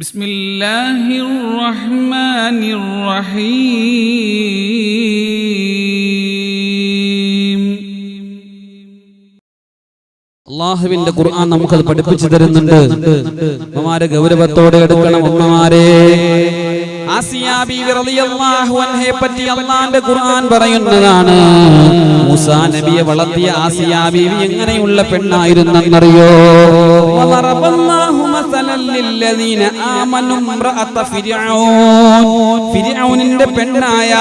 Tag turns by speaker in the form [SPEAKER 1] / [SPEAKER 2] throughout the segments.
[SPEAKER 1] ബിസ്മില്ലാഹിർ റഹ്മാനിർ റഹീം.
[SPEAKER 2] അല്ലാഹുവിന്റെ ഖുർആൻ നമുക്കത് പഠിപ്പിച്ചു തരുന്നുണ്ട്. ഉമ്മമാരെ ഗൗരവത്തോടെ എടുക്കണം. ഉമ്മമാരെ, ആസിയ ബീവി റളിയല്ലാഹു അൻഹയെ പറ്റി അല്ലാഹുവിന്റെ ഖുർആൻ പറയുന്നതാണ്. മൂസാ നബിയെ വളർത്തിയ ആസിയ ബീവി എങ്ങനെയുള്ള പെണ്ണായിരുന്നെന്നറിയോ? വളറബല്ലാഹു മസലൻ ലില്ലദീന ആമനു ഇംറഅത ഫിർഔൻ. ഫിർഔനിന്റെ പെണ്ണായ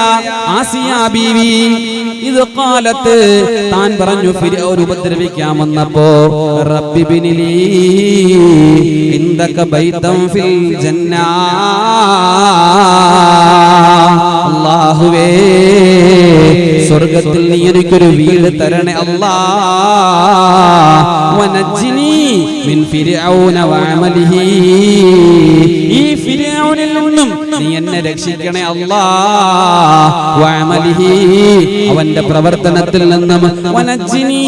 [SPEAKER 2] ആസിയ ബീവി ഇത് ഖാലത്ത്, താൻ പറഞ്ഞു ഫിർഔൻ ഉപദ്രവിക്കാൻ വന്നപ്പോ, റബ്ബി ബിനിലി ഇൻദക ബൈതൻ ഫിൽ ജന്നാ, അല്ലാഹുവേ സ്വർഗ്ഗത്തിൽ നീ എനിക്കൊരു വീട് തരണേ അല്ലാഹ്. വനജ്ജിനി മിൻ ഫിർഔന വഅമലിഹി, ഈ ഫിർഔനിൽ നിന്നും നീ എന്നെ രക്ഷിക്കണേ അല്ലാഹ്. വഅമലിഹി, അവന്റെ പ്രവർത്തനത്തിൽ നിന്നും. വനജ്ജിനി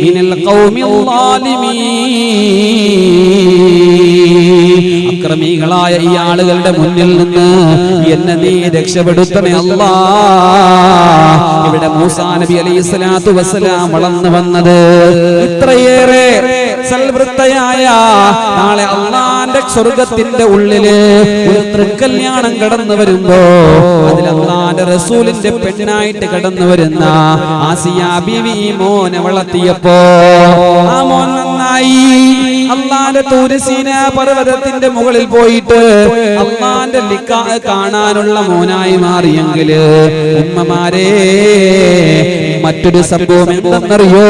[SPEAKER 2] മിനൽ ഖൗമിൽ ളാലിമീൻ, അക്രമികളായ ഈ ആളുകളുടെ മുന്നിൽ നിന്ന് എന്നെ നീ രക്ഷപ്പെടുത്തണേ അല്ലാഹ്. ഇവിടെ മൂസാ നബി അലൈഹിസ്സലാത്തു വസ്സലാം വളർന്നു വന്നത് ഇത്രയേറെ സൽവൃത്തയായ, നാളെ അല്ലാഹുവിന്റെ സ്വർഗ്ഗത്തിന്റെ ഉള്ളില് ഒരു തൃക്കല്യാണം കടന്നു വരുമ്പോ അതിൽ അല്ലാഹുവിന്റെ റസൂലിന്റെ പെണ്ണായിട്ട് കടന്നു വരുന്ന ആസിയ ബീവി മോനെ വളർത്തിയപ്പോ ആ മോൻ നന്നായി അല്ലാഹുവിന്റെ തൂർ സീനാ പർവ്വതത്തിന്റെ മുകളിൽ പോയിട്ട് അല്ലാഹുവിന്റെ ലിഖാഅ് കാണാനുള്ള മോനായി മാറിയെങ്കില് ഉമ്മമാരെ, മറ്റൊരു സംഭവം എന്തെന്നറിയോ?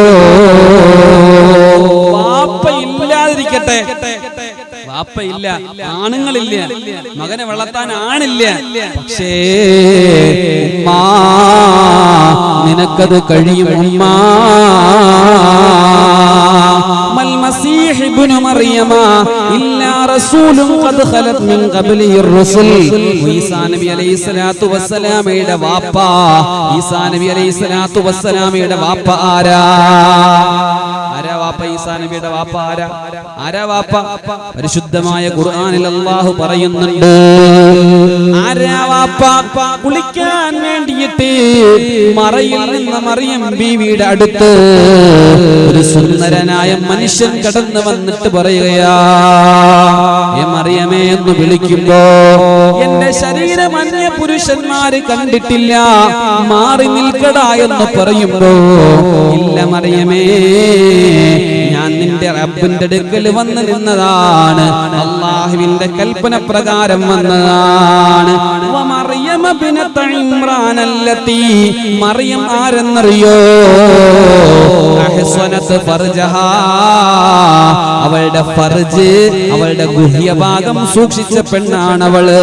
[SPEAKER 2] വാപ്പ ഇല്ലാതിരിക്കട്ടെ, വാപ്പയില്ല, ആണുങ്ങളില്ല, മകനെ വളർത്താൻ ആണില്ല, പക്ഷേ ഉമ്മാ നിനക്കത് കഴിയും. ഉമ്മാ മൽ മസീഹ് ഇബ്നു മറിയമ ഇല്ലാ റസൂലുൻ ഖദ് ഖലത് മിൻ ഖബ്ലിഹിർ റസൂൽ. ഈസാ നബി അലൈഹിസ്സലാത്തു വസ്സലാമയുടെ വാപ്പ, ഈസാ നബി അലൈഹിസ്സലാത്തു വസ്സലാമയുടെ വാപ്പ ആരാ? ആരാ വാപ്പ? ഈസാ നബിയുടെ വാപ്പ ആരാ? ആരാ വാപ്പ? പരിശുദ്ധമായ ഖുർആനിൽ അല്ലാഹു പറയുന്നുണ്ട്. ആരാ വാപ്പ? കുളിക്കാൻ വേണ്ടിയിട്ട് മറയിൽ നിന്ന് മറിയം ബീവിയുടെ അടുത്ത് ഒരു സുന്ദരനായ മനുഷ്യൻ കടന്നു വന്നിട്ട് പറയുകയാ, മറിയമേ എന്ന് വിളിക്കുമ്പോ, എന്റെ ശരീരം അന്യ പുരുഷന്മാര് കണ്ടിട്ടില്ല, മാറി നിൽക്കടാ എന്ന് പറയുമ്പോ, ഇല്ല മറിയമേ, ഞാൻ നിന്റെ റബ്ബിന്റെ അടുക്കൽ വന്ന് നിന്നതാണ്, അല്ലാഹുവിന്റെ കൽപ്പന പ്രകാരം വന്നതാണ്. വമറിയമ ബിനത ഇംറാൻ അല്ലതി, മറിയം ആരെന്നറിയോ? അഹ്സനത് ഫർജഹാ, അവളുടെ ഫർജ്, അവളുടെ ഗുഹ്യഭാഗം സൂക്ഷിച്ച പെണ്ണാണ് അവള്.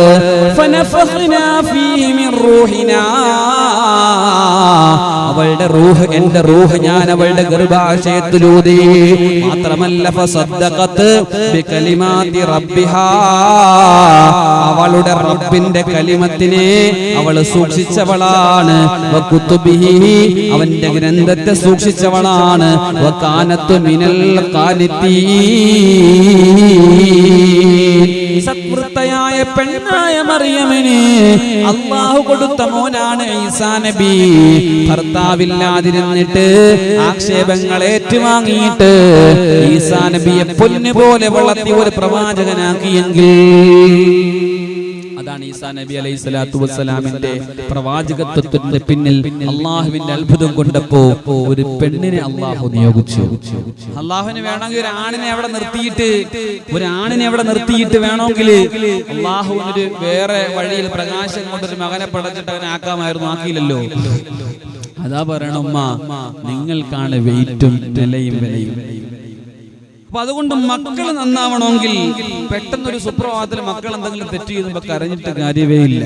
[SPEAKER 2] ഫനഫഖ്നാ ഫീഹി മിൻ റൂഹിനാ, അവളുടെ റൂഹ്, എന്റെ റൂഹ് ഞാൻ അവളുടെ ഗർഭാശയത്തിലൂതി. മാത്രമല്ല ഫസദ്ദഖത് ബികലിമാതി റബ്ബിഹാ, അവളുടെ റബ്ബിന്റെ കലിമത്തിനെ അവൾ സൂക്ഷിച്ചവളാണ്. വകുതുബിഹി, അവന്റെ ഗ്രന്ഥത്തെ സൂക്ഷിച്ചവളാണ്. വകാനത്തു മിനൽ ഖാനിതീൻ, സത്വൃത്തയായ പെണ്ണായ മറിയമിന് അല്ലാഹു കൊടുത്ത മോനാണ് ഈസാ നബി. ഭർത്താവില്ലാതിരുന്നിട്ട് ആക്ഷേപങ്ങൾ ഏറ്റുവാങ്ങിയിട്ട് ഈസാ നബിയെ പൊന്നുപോലെ വളർത്തി ഒരു പ്രവാചകനാക്കിയെങ്കിൽ അതാണ് ഈസാ നബി അലൈഹിസ്സലാത്തു വസ്സലാമിന്റെ പ്രവാചകത്വത്തിന്റെ പിന്നിൽ അള്ളാഹുവിന്റെ അത്ഭുതം കൊണ്ടപ്പോ ഒരു പെണ്ണിനെ അള്ളാഹു നിയോഗിച്ചു. അള്ളാഹുവിന് വേണമെങ്കിൽ ഒരു ആണിനെ അവിടെ നിർത്തിയിട്ട് വേണമെങ്കിൽ അള്ളാഹുവിനൊരു വേറെ വഴിയിൽ പ്രകാശം കൊണ്ടൊരു മകനെ പടച്ചിട്ട് അവനെ ആക്കാമായിരുന്നു. ആക്കിയില്ലല്ലോ. അതാ പറയണം, ഉമ്മ നിങ്ങൾക്കാണ് വെയിറ്റും നിലയും വിലയും. അപ്പൊ അതുകൊണ്ട് മക്കൾ നന്നാവണമെങ്കിൽ പെട്ടെന്നൊരു സുപ്രഭാതത്തിൽ മക്കൾ എന്തെങ്കിലും തെറ്റ് ചെയ്യുമ്പോ കരഞ്ഞിട്ട് കാര്യമേ ഇല്ല.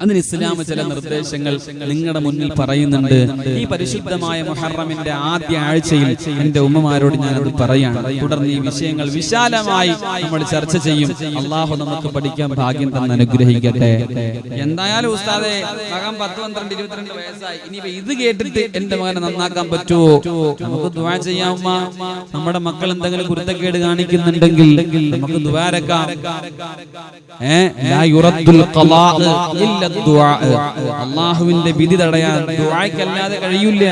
[SPEAKER 2] അതിന് ഇസ്ലാം ചില നിർദ്ദേശങ്ങൾ നിങ്ങളുടെ മുന്നിൽ പറയുന്നുണ്ട്. ഈ പരിശുദ്ധമായ മുഹറമിന്റെ ആദ്യ ആഴ്ചയിൽ എന്റെ ഉമ്മമാരോട് ഞാനത് പറയാണ്. തുടർന്ന് ഈ വിഷയങ്ങൾ വിശാലമായി നമ്മൾ ചർച്ച ചെയ്യും. അള്ളാഹു നമുക്ക് പഠിക്കാൻ ഭാഗ്യം തന്നെ അനുഗ്രഹിക്കട്ടെ. എന്തായാലും ഉസ്താദേ, മകൻ 10, 12, 22 വയസ്സായി. ഇനി ഇത് കേട്ടിട്ട് എന്റെ മകനെ നന്നാക്കാൻ പറ്റുമോ? നമുക്ക് ദുആ ചെയ്യാം. നമ്മുടെ മക്കൾ എന്തെങ്കിലും കുരുത്തക്കേട് കാണിക്കുന്നുണ്ടെങ്കിൽ നമുക്ക് ദുആരക്കാം. അള്ളാഹുവിന്റെ വിധി തടയാൻ ദുആയ്ക്കല്ലാതെ കഴിയില്ല.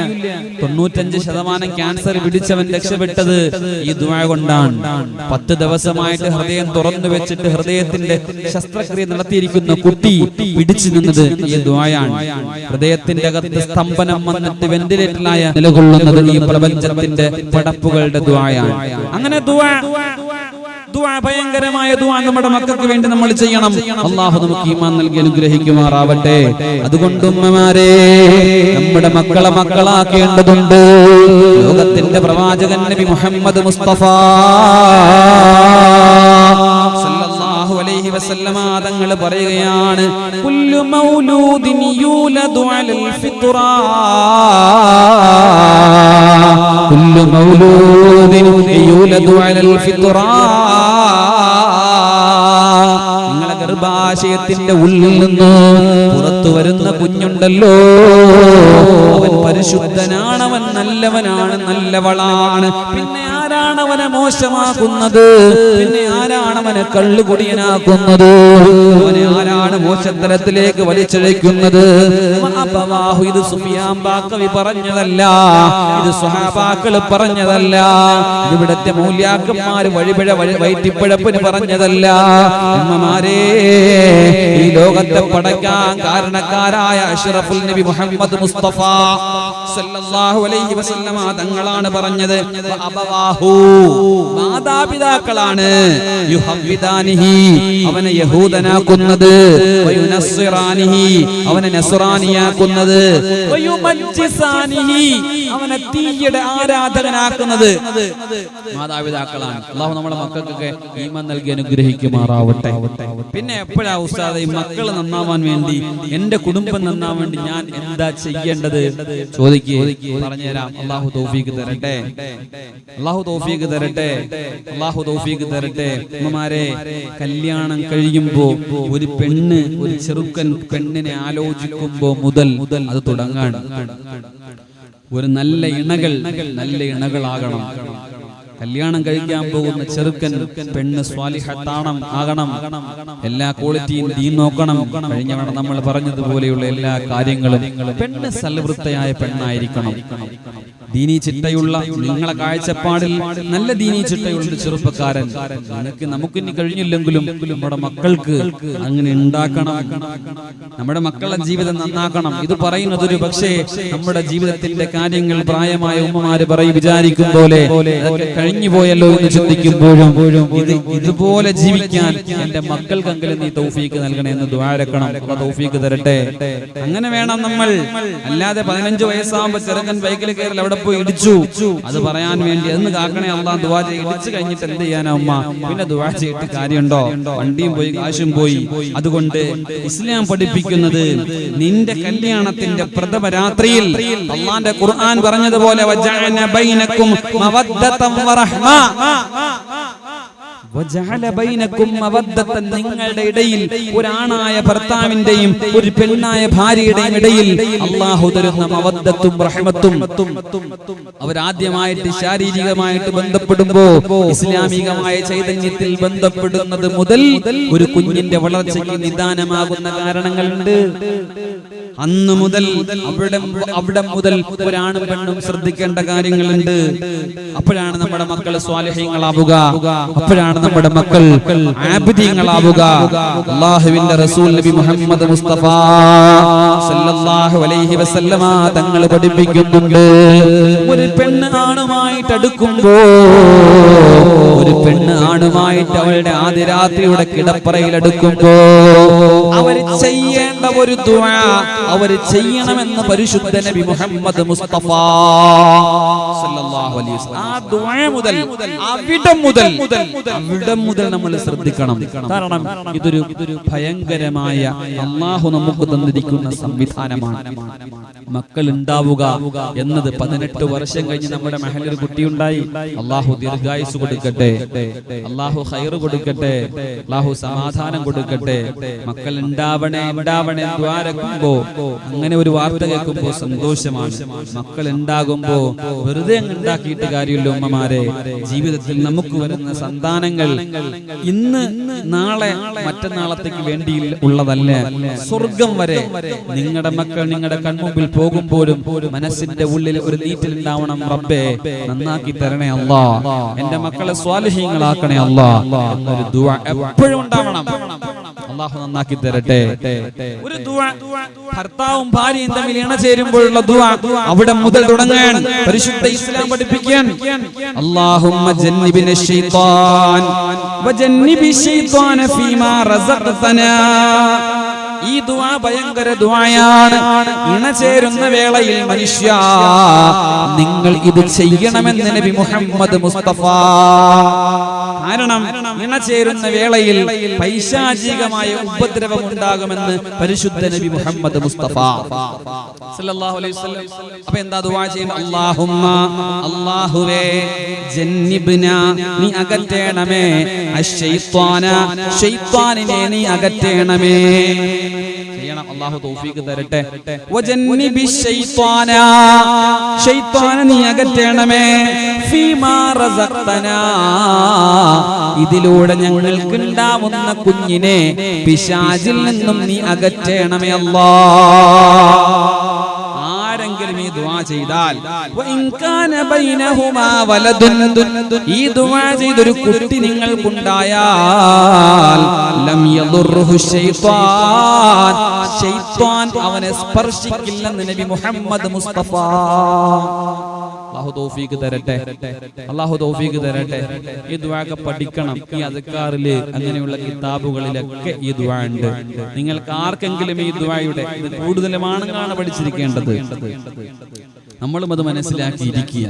[SPEAKER 2] 95% ക്യാൻസർ പിടിച്ചവൻ രക്ഷപ്പെട്ടത് ഈ ദുആ കൊണ്ടാണ്. 10 ദിവസമായിട്ട് ഹൃദയം തുറന്നു വെച്ചിട്ട് ഹൃദയത്തിന്റെ ശസ്ത്രക്രിയ നടത്തിയിരിക്കുന്ന കുട്ടി പിടിച്ചു നിന്നത് ഈ ദുആയാണ്. ഹൃദയത്തിന്റെ അകത്ത് സ്തംഭനം വന്നിട്ട് വെന്റിലേറ്ററിലായ നിലകൊള്ളുന്നത് ഈ പ്രപഞ്ചത്തിന്റെ പടപ്പുകളുടെ ദുആയാണ്. അങ്ങനെ ദുആ ഭയങ്കരമായ ദുആ നമ്മുടെ മക്കൾക്ക് വേണ്ടി നമ്മൾ ചെയ്യണം. അല്ലാഹു നമുക്ക് ഈമാൻ നൽകി അനുഗ്രഹിക്കുമാറാവട്ടെ. അതുകൊണ്ട് ഉമ്മമാരെ, നമ്മുടെ മക്കളെ മക്കളാക്കേണ്ടതുണ്ട്. ലോകത്തിന്റെ പ്രവാചകൻ നബി മുഹമ്മദ് മുസ്തഫ സല്ലല്ലാഹു അലൈഹി വസല്ലമ തങ്ങൾ പറയുകയാണ്, കുല്ലു മൗലൂദിൻ യൂലദു അലൽ ഫിത്റാ, കുല്ലു മൗലൂദിൻ യൂലദു അലൽ ഫിത്റാ. നിങ്ങളെ ഗർഭാശയത്തിന്റെ ഉള്ളിൽ നിന്ന് പുറത്തു വരുന്ന കുഞ്ഞുണ്ടല്ലോ, അവൻ പരിശുദ്ധനാണ്, അവൻ നല്ലവനാണ്, നല്ലവളാണ്. പിന്നെ ആരാണ് അവനെ മോശമാക്കുന്നത്? പിന്നെ ആരാണ് അവനെ കള്ളുകുടിയനാക്കുന്നത്? അവനെ ആരാണ് മോശത്തരത്തിലേക്ക് വലിച്ചഴയ്ക്കുന്നത്? ഇത് സുഫിയാൻ ബാക്കവി പറഞ്ഞതല്ല, ഇത് സ്വഹാബാക്കൾ പറഞ്ഞതല്ല, ഇവിടത്തെ മൗലിയാക്കന്മാർ വഴിപിഴ വയറ്റിപ്പിഴപ്പിന് പറഞ്ഞതല്ല. ഉമ്മമാരെ, ഈ ലോകത്തെ പടയ്ക്കാൻ കാരണക്കാരായ അഷ്റഫുൽ നബി മുഹമ്മദ് മുസ്തഫ സല്ലല്ലാഹു അലൈഹി വസല്ലമ തങ്ങളാണ് പറഞ്ഞത്, മാതാപിതാക്കളാണ് യുഹവ്വിദാനിഹി, അവനെ യഹൂദനാക്കുന്നത്, വയുനസ്സിറാനിഹി, അവനെ നസ്റാനിയാക്കുന്നത്, വയുമജ്ജിസാനിഹി, അവനെ തീയുടെ ആരാധകനാക്കുന്നത് മാതാപിതാക്കളാണ്. അല്ലാഹു നമ്മുടെ മക്കൾക്കൊക്കെ ഈമാൻ നൽകി അനുഗ്രഹിക്കുമാറാവട്ടെ. പിന്നെ എപ്പോഴാ ഉസ്താദേ ഈ മക്കൾ നന്നാവാൻ വേണ്ടി, എന്റെ കുടുംബം നന്നാവാൻ വേണ്ടി ഞാൻ എന്താ ചെയ്യേണ്ടത് ചോദിക്കുക? പറഞ്ഞുതരാം. അല്ലാഹു തൗഫീഖ് തരട്ടെ, അല്ലാഹു തൗഫീഖ് തരട്ടെ, അല്ലാഹു തൗഫീഖ് തരട്ടെ. ഉമ്മമാരെ, കല്യാണം കഴിയുമ്പോ ഒരു പെണ്ണ്, ഒരു ചെറുക്കൻ പെണ്ണിനെ ആലോചിക്കുമ്പോ മുതൽ അത് തുടങ്ങാണ്. ഒരു നല്ല ഇണകളാകണം. കല്യാണം കഴിക്കാൻ പോകുന്ന ചെറുക്കൻ പെണ്ണ് സ്വാലിഹത്താണം ആകണം. എല്ലാ ക്വാളിറ്റിയും ദീൻ നോക്കണം. കഴിഞ്ഞവണ നമ്മൾ പറഞ്ഞതുപോലെയുള്ള എല്ലാ കാര്യങ്ങളും പെണ്ണ് സൽവൃത്തയായ പെണ്ണായിരിക്കണം. ദീനീ ചിട്ടയുള്ള, നിങ്ങളെ കാഴ്ചപ്പാടിൽ നല്ല ദീനീ ചിട്ടയുള്ള ചെറുപ്പക്കാരൻ നമുക്കിനി കഴിഞ്ഞില്ലെങ്കിലും നമ്മുടെ മക്കൾക്ക് അങ്ങനെ ഉണ്ടാക്കണം. നമ്മുടെ മക്കളുടെ ജീവിതം നന്നാക്കണം. ഇത് പറയുന്നത് ഒരു പക്ഷേ നമ്മുടെ ജീവിതത്തിന്റെ കാര്യങ്ങൾ പ്രായമായ ഉമ്മമാര് വിചാരിക്കും പോലെ കഴിഞ്ഞു പോയല്ലോ എന്ന് ചിന്തിക്കുമ്പോഴും ഇതുപോലെ ജീവിക്കാൻ എന്റെ മക്കൾക്കെങ്കിലും നീ തൗഫീക്ക് നൽകണേ എന്ന് ദുആരക്കണം. തൗഫീക്ക് തരട്ടെ. അങ്ങനെ വേണം നമ്മൾ. അല്ലാതെ 15 വയസ്സാകുമ്പോ ചെറുക്കൻ ബൈക്കിൽ കയറി അവിടെ പോയി ഇടിച്ചു, അത് പറയാൻ വേണ്ടി എന്ന് കാക്കണേ അള്ളാഹ് ദുആ ചെയ്ത് ഇടിച്ചു കഴിഞ്ഞിട്ട് എന്ത് ചെയ്യാനാ ഉമ്മ? പിന്നെ ദുആ ചെയ്തിട്ട് കാര്യമുണ്ടോ? വണ്ടിയും പോയി, കാശും പോയി. അതുകൊണ്ട് ഇസ്ലാം പഠിപ്പിക്കുന്നത്, നിന്റെ കല്യാണത്തിന്റെ പ്രഥമ രാത്രിയിൽ അള്ളാന്റെ ഖുർആൻ പറഞ്ഞതുപോലെ വജഅന ബൈനക്കും മവദ്ദതൻ വറഹ്മ, നിങ്ങളുടെ ഇടയിൽ ഒരാണായ ഭർത്താവിന്റെയും ഒരു പെണ്ണായ ഭാര്യയുടെയും ഇടയിൽ അല്ലാഹു തരുന്ന മവദ്ദത്തും റഹ്മത്തും. അവരാദ്യമായിട്ട് ശാരീരികമായിട്ട് ബന്ധപ്പെടുമ്പോ ഇസ്ലാമികമായ ചൈതന്യത്തിൽ ബന്ധപ്പെടുന്നത് മുതൽ ഒരു കുഞ്ഞിന്റെ വളർച്ചയ്ക്ക് നിദാനമാകുന്ന കാരണങ്ങളുണ്ട്. അന്ന് മുതൽ അവിടെ മുതൽ ഒരാണും പെണ്ണും ശ്രദ്ധിക്കേണ്ട കാര്യങ്ങളുണ്ട്. അപ്പോഴാണ് നമ്മുടെ മക്കൾ സ്വാലിഹീങ്ങളാവുക, അപ്പോഴാണ് നമ്മുടെ മക്കൾ ആബിദീങ്ങളാവുക. അല്ലാഹുവിന്റെ റസൂൽ നബി മുഹമ്മദ് മുസ്തഫ സല്ലല്ലാഹു അലൈഹി വസല്ലമ തങ്ങൾ പഠിപ്പിക്കുന്നുണ്ട്, ഒരു പെണ്ണ് ആണുമായിട്ട് അടുക്കുമ്പോ, ഒരു പെണ്ണ് ആണുമായിട്ട് അവളുടെ ആദ്യ രാത്രിയുടെ കിടപ്പറയിലെടുക്കുമ്പോ അവർ ചെയ്യേണ്ട ഒരു ദുആ അവർ ചെയ്യണമെന്ന് പരിശുദ്ധ നബി മുഹമ്മദ് മുസ്തഫ സല്ലല്ലാഹു അലൈഹി വസല്ലം. ആ ദുആ മുതൽ അവിടം മുതൽ നമ്മൾ ശ്രദ്ധിക്കണം. കാരണം ഇതൊരു ഭയങ്കരമായ അല്ലാഹു നമുക്ക് തന്നിരിക്കുന്ന സംവിധാനമാണ്. മക്കൾ ഉണ്ടാവുക എന്നത് 18 വർഷം കഴിഞ്ഞ് നമ്മുടെ മഹലിൽ ഒരു കുട്ടിയുണ്ടായി. അല്ലാഹു ദീർഘായുസ് കൊടുക്കട്ടെ, അല്ലാഹു ഖൈർ കൊടുക്കട്ടെ, അല്ലാഹു സമാധാനം കൊടുക്കട്ടെ. മക്കൾ ഉണ്ടാവണേ ദ്വാരക്കുമ്പോ അങ്ങനെ ഒരു വാർത്ത കേൾക്കുമ്പോ സന്തോഷമാണ്. മക്കൾ ഉണ്ടാകുമ്പോ വെറുതെ ഉണ്ടാക്കിയിട്ട് കാര്യമില്ല ഉമ്മമാരെ. ജീവിതത്തിൽ നമുക്ക് വരുന്ന സന്താനങ്ങൾ ഇന്ന് നാളെ മറ്റന്നാളത്തേക്ക് വേണ്ടി ഉള്ളതല്ല. സ്വർഗം വരെ നിങ്ങളുടെ മക്കൾ നിങ്ങളുടെ കൺമുമ്പിൽ പോകുമ്പോഴും മനസ്സിന്റെ ഉള്ളിൽ ഒരു നീറ്റിലുണ്ടാവണം. റബ്ബേ നന്നാക്കി തരണേ അല്ലാ, എന്റെ മക്കളെ സ്വാലിഹീങ്ങളാക്കണേ അല്ലാ എന്നൊരു ദുആ എപ്പോഴും ഉണ്ടാവണം. അല്ലാഹു നന്നാക്കി തരട്ടെ. ഒരു ദുആ ഭർത്താവും ഭാര്യയും തമ്മിൽ ഇണചേരുമ്പോഴുള്ള ദുആ അവിടെ മുതൽ തുടങ്ങാൻ പരിശുദ്ധ ഇസ്ലാം പഠിപ്പിക്കാൻ. അല്ലാഹുമ്മ ജന്നിബിന ശൈത്താൻ വജന്നിബി ശൈത്താന ഫീമാ റസഖ്തനാ. ഈ ദുആ ഭയങ്കര ദുആയാണ്. ഇണചേരുന്ന വേളയിൽ മനുഷ്യ നിങ്ങൾ ഇത് ചെയ്യണമെന്ന് നബി മുഹമ്മദ് മുസ്തഫ. കാരണം ഇണചേരുന്ന വേളയിൽ പൈശാചികമായ ഉപദ്രവം ഉണ്ടാകുമെന്ന് പരിശുദ്ധ നബി മുഹമ്മദ് മുസ്തഫ സല്ലല്ലാഹു അലൈഹി വസല്ലം. അപ്പോൾ എന്താ ദുആ ചെയ്യുന്നത്? അല്ലാഹുമ്മ അല്ലാഹുവേ ജന്നിബ്ന നീ അകറ്റേണമേ അശ്ശൈത്വാന ശൈത്വാനിനെ നീ അകറ്റേണമേ. ചെയ്യണം. അല്ലാഹു തൗഫീഖ് തരട്ടെ. വജന്നിബി ശൈത്വാന ശൈത്വാന നീ അകറ്റേണമേ ഫീമാ റസഖ്തനാ ഇതിലൂടെ ഞങ്ങൾക്ക് ഉണ്ടാവുന്ന കുഞ്ഞിനെ പിശാചിൽ നിന്നും നീ അകറ്റേണമേ അല്ലാഹ്. ആരെങ്കിലും ഈ ദുആ ചെയ്താൽ ഈ ദുആ ചെയ്തൊരു കുട്ടി നിങ്ങൾക്കുണ്ടായാൽ ലം യദുർഹു ശൈത്വാൻ ശൈത്വാൻ അവനെ സ്പർശിക്കില്ലെന്ന് നബി മുഹമ്മദ് മുസ്തഫ. അല്ലാഹു തൗഫീഖ് തരട്ടെ, അല്ലാഹു തൗഫീഖ് തരട്ടെ. ഈ ദുആ പഠിക്കണം. ഈ അദ്കാറില് അങ്ങനെയുള്ള കിതാബുകളിലൊക്കെ ഈ ദുആ ഉണ്ട്. നിങ്ങൾക്ക് ആർക്കെങ്കിലും ഈ ദുആയുടെ ഇത് കൂടുതലും ആണുങ്ങളാണ് പഠിച്ചിരിക്കേണ്ടത്. നമ്മളും അത് മനസ്സിലാക്കിയിരിക്കുക.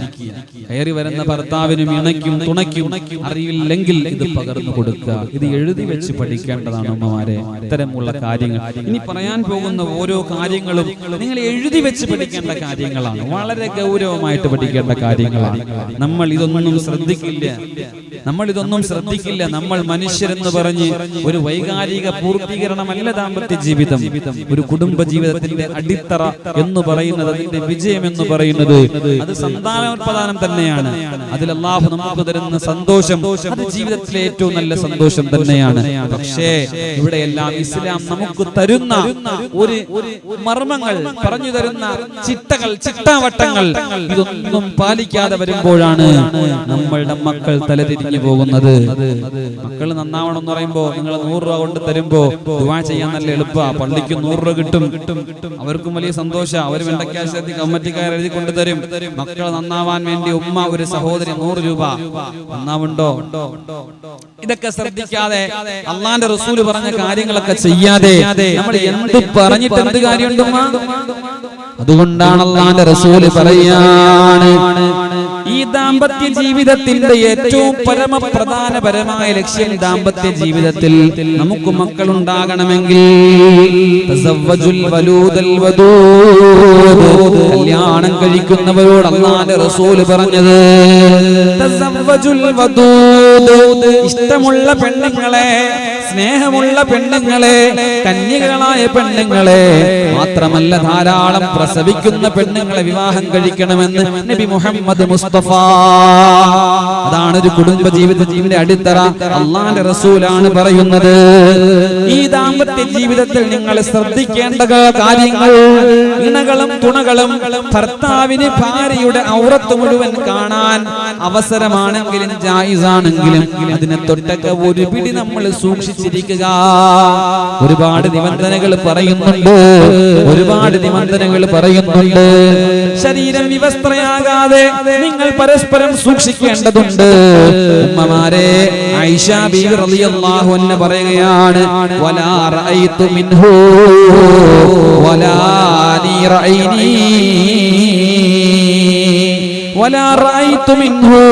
[SPEAKER 2] കയറി വരുന്ന ഭർത്താവിനും ഇണയ്ക്കും തുണയ്ക്കും അറിയില്ലെങ്കിൽ ഇത് പകർന്നു കൊടുക്കുക. ഇത് എഴുതി വെച്ച് പഠിക്കേണ്ടതാണ് ഉമ്മമാരെ. ഇത്തരമുള്ള കാര്യങ്ങൾ ഇനി പറയാൻ പോകുന്ന ഓരോ കാര്യങ്ങളും നിങ്ങൾ എഴുതി വെച്ച് പഠിക്കേണ്ട കാര്യങ്ങളാണ്. വളരെ ഗൗരവമായിട്ട് പഠിക്കേണ്ട കാര്യങ്ങളാണ്. നമ്മൾ ഇതൊന്നും ശ്രദ്ധിക്കില്ല. നമ്മൾ മനുഷ്യരെന്ന് പറഞ്ഞ് ഒരു വൈകാരിക പൂർത്തീകരണമല്ല ദാമ്പത്യ ജീവിതം. ഒരു കുടുംബ ജീവിതത്തിന്റെ അടിത്തറ എന്ന് പറയുന്നത്, അതിന്റെ വിജയം എന്ന് പറയുന്നത് അത് സന്താനോത്പാദനം തന്നെയാണ്. അതിൽ അല്ലാഹു നമുക്ക് തരുന്ന സന്തോഷം അത് ജീവിതത്തിലെ ഏറ്റവും നല്ല സന്തോഷം തന്നെയാണ്. പക്ഷേ ഇവിടെയെല്ലാം ഇസ്ലാം നമുക്ക് തരുന്ന ഒരു മർമ്മങ്ങൾ പറഞ്ഞു തരുന്ന ചിട്ടവട്ടങ്ങൾ ഇതൊന്നും പാലിക്കാതെ വരുമ്പോഴാണ് നമ്മളുടെ മക്കൾ തലതിരിഞ്ഞു പോകുന്നത്. മക്കൾ നന്നാവണം എന്ന് പറയുമ്പോ നിങ്ങൾ 100 രൂപ കൊണ്ട് തരുമ്പോ ദുആ ചെയ്യാൻ നല്ല എളുപ്പ. പള്ളിക്ക് 100 രൂപ കിട്ടും, അവർക്കും വലിയ സന്തോഷം. അവർ വെണ്ടക്കാശത്തി കമ്മിറ്റിക്കാർ എഴുതി കൊണ്ടുതരും. മക്കൾ നന്നാവാൻ വേണ്ടി ഉമ്മ ഒരു സഹോദരി 100 രൂപ നന്നാവുണ്ടോ? ഇതൊക്കെ ശ്രദ്ധിക്കാതെ അള്ളാന്റെ റസൂല് പറഞ്ഞ കാര്യങ്ങളൊക്കെ ചെയ്യാതെ നമ്മൾ എന്ത് പറഞ്ഞിട്ട് എന്ത് കാര്യമുണ്ടുമ്മ? അതുകൊണ്ടാണ് അള്ളാന്റെ റസൂല് പറയാണ്, ഈ ദാമ്പത്യ ജീവിതത്തിന്റെ ഏറ്റവും പരമപ്രധാനപരമായ ലക്ഷ്യം ദാമ്പത്യ ജീവിതത്തിൽ നമുക്ക് മക്കൾ ഉണ്ടാകണമെങ്കിൽ കല്യാണം കഴിക്കുന്നവരോട് അല്ലാഹുവിന്റെ റസൂൽ പറഞ്ഞത് ഇഷ്ടമുള്ള പെണ്ണുങ്ങളെ, സ്നേഹമുള്ള പെണ്ണുങ്ങളെ, കന്യകളായ പെണ്ണുങ്ങളെ, മാത്രമല്ല ധാരാളം പ്രസവിക്കുന്ന പെണ്ണുങ്ങളെ വിവാഹം കഴിക്കണമെന്ന് നബി മുഹമ്മദ് മുസ്തഫ. അതാണ് ഒരു കുടുംബ ജീവിതത്തിന്റെ അടിത്തറ. അല്ലാഹുവിന്റെ റസൂലാണ് പറയുന്നത്. ഈ ദാമ്പത്യ ജീവിതത്തിൽ നിങ്ങൾ ശ്രദ്ധിക്കേണ്ട കാര്യങ്ങൾ, ഇണകളും തുണകളും ഭർത്താവിന് ഭാര്യയുടെ ഔറത്ത് മുഴുവൻ കാണാൻ അവസരമാണെങ്കിലും ജായിസാണെങ്കിലും അതിനെ തൊട്ടൊക്കെ ഒരു പിടി നമ്മൾ സൂക്ഷിച്ചിരിക്കുക. ഒരുപാട് നിബന്ധനകൾ പറയുന്നുണ്ട്. ശരീരം വിവസ്ത്രയാകാതെ നിങ്ങൾ പരസ്പരം സൂക്ഷിക്കേണ്ടതുണ്ട്. ഉമ്മമാരെ, ഐഷ ബീവി റളിയല്ലാഹു അൻഹ പറയുകയാണ് വലാ റഅയ്തു മിൻഹു വലാ നീ റഅയ്നി വലാ റഅയ്തു മിൻഹു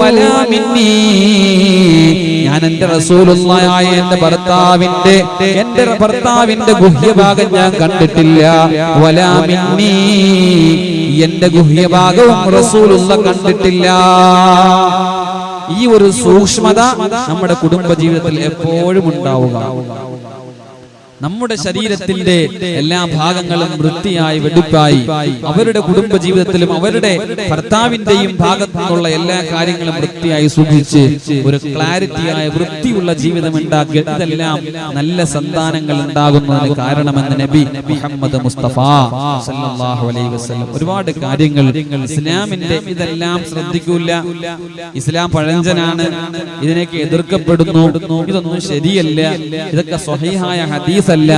[SPEAKER 2] വലാ മിന്നി ഞാൻ എന്റെ റസൂലുള്ളാഹിയായ എന്റെ ഭർത്താവിന്റെ ഗുഹ്യഭാഗം ഞാൻ കണ്ടിട്ടില്ല വലാ മിന്നി എന്റെ ഗുഹ്യഭാഗവും റസൂലുള്ള കണ്ടിട്ടില്ല. ഈ ഒരു സൂക്ഷ്മത നമ്മുടെ കുടുംബ ജീവിതത്തിൽ എപ്പോഴും ഉണ്ടാവുക. നമ്മുടെ ശരീരത്തിന്റെ എല്ലാ ഭാഗങ്ങളും വൃത്തിയായി വെടിപ്പായി അവരുടെ കുടുംബ ജീവിതത്തിലും അവരുടെ ഭർത്താവിന്റെയും ഭാഗത്തു നിന്നുള്ള എല്ലാ കാര്യങ്ങളും വൃത്തിയായി സൂക്ഷിച്ച് ഒരു ക്ലാരിറ്റിയായ വൃത്തിയുള്ള ജീവിതം ഉണ്ടാക്കി ഇതെല്ലാം നല്ല സന്താനങ്ങൾ ഉണ്ടാകുന്നതിന് കാരണമെന്ന് നബി മുഹമ്മദ് മുസ്തഫ സല്ലല്ലാഹു അലൈഹി വസല്ലം ഒരുപാട് കാര്യങ്ങൾ ഇസ്ലാമിന്റെ ഇതെല്ലാം ശ്രദ്ധിക്കൂല. ഇസ്ലാം പഴഞ്ചനാണ്, ഇതിനൊക്കെ എതിർക്കപ്പെടുന്നു, ഇതൊന്നും ശരിയല്ല, ഇതൊക്കെ സ്വഹീഹായ ഹദീസ് അല്ല,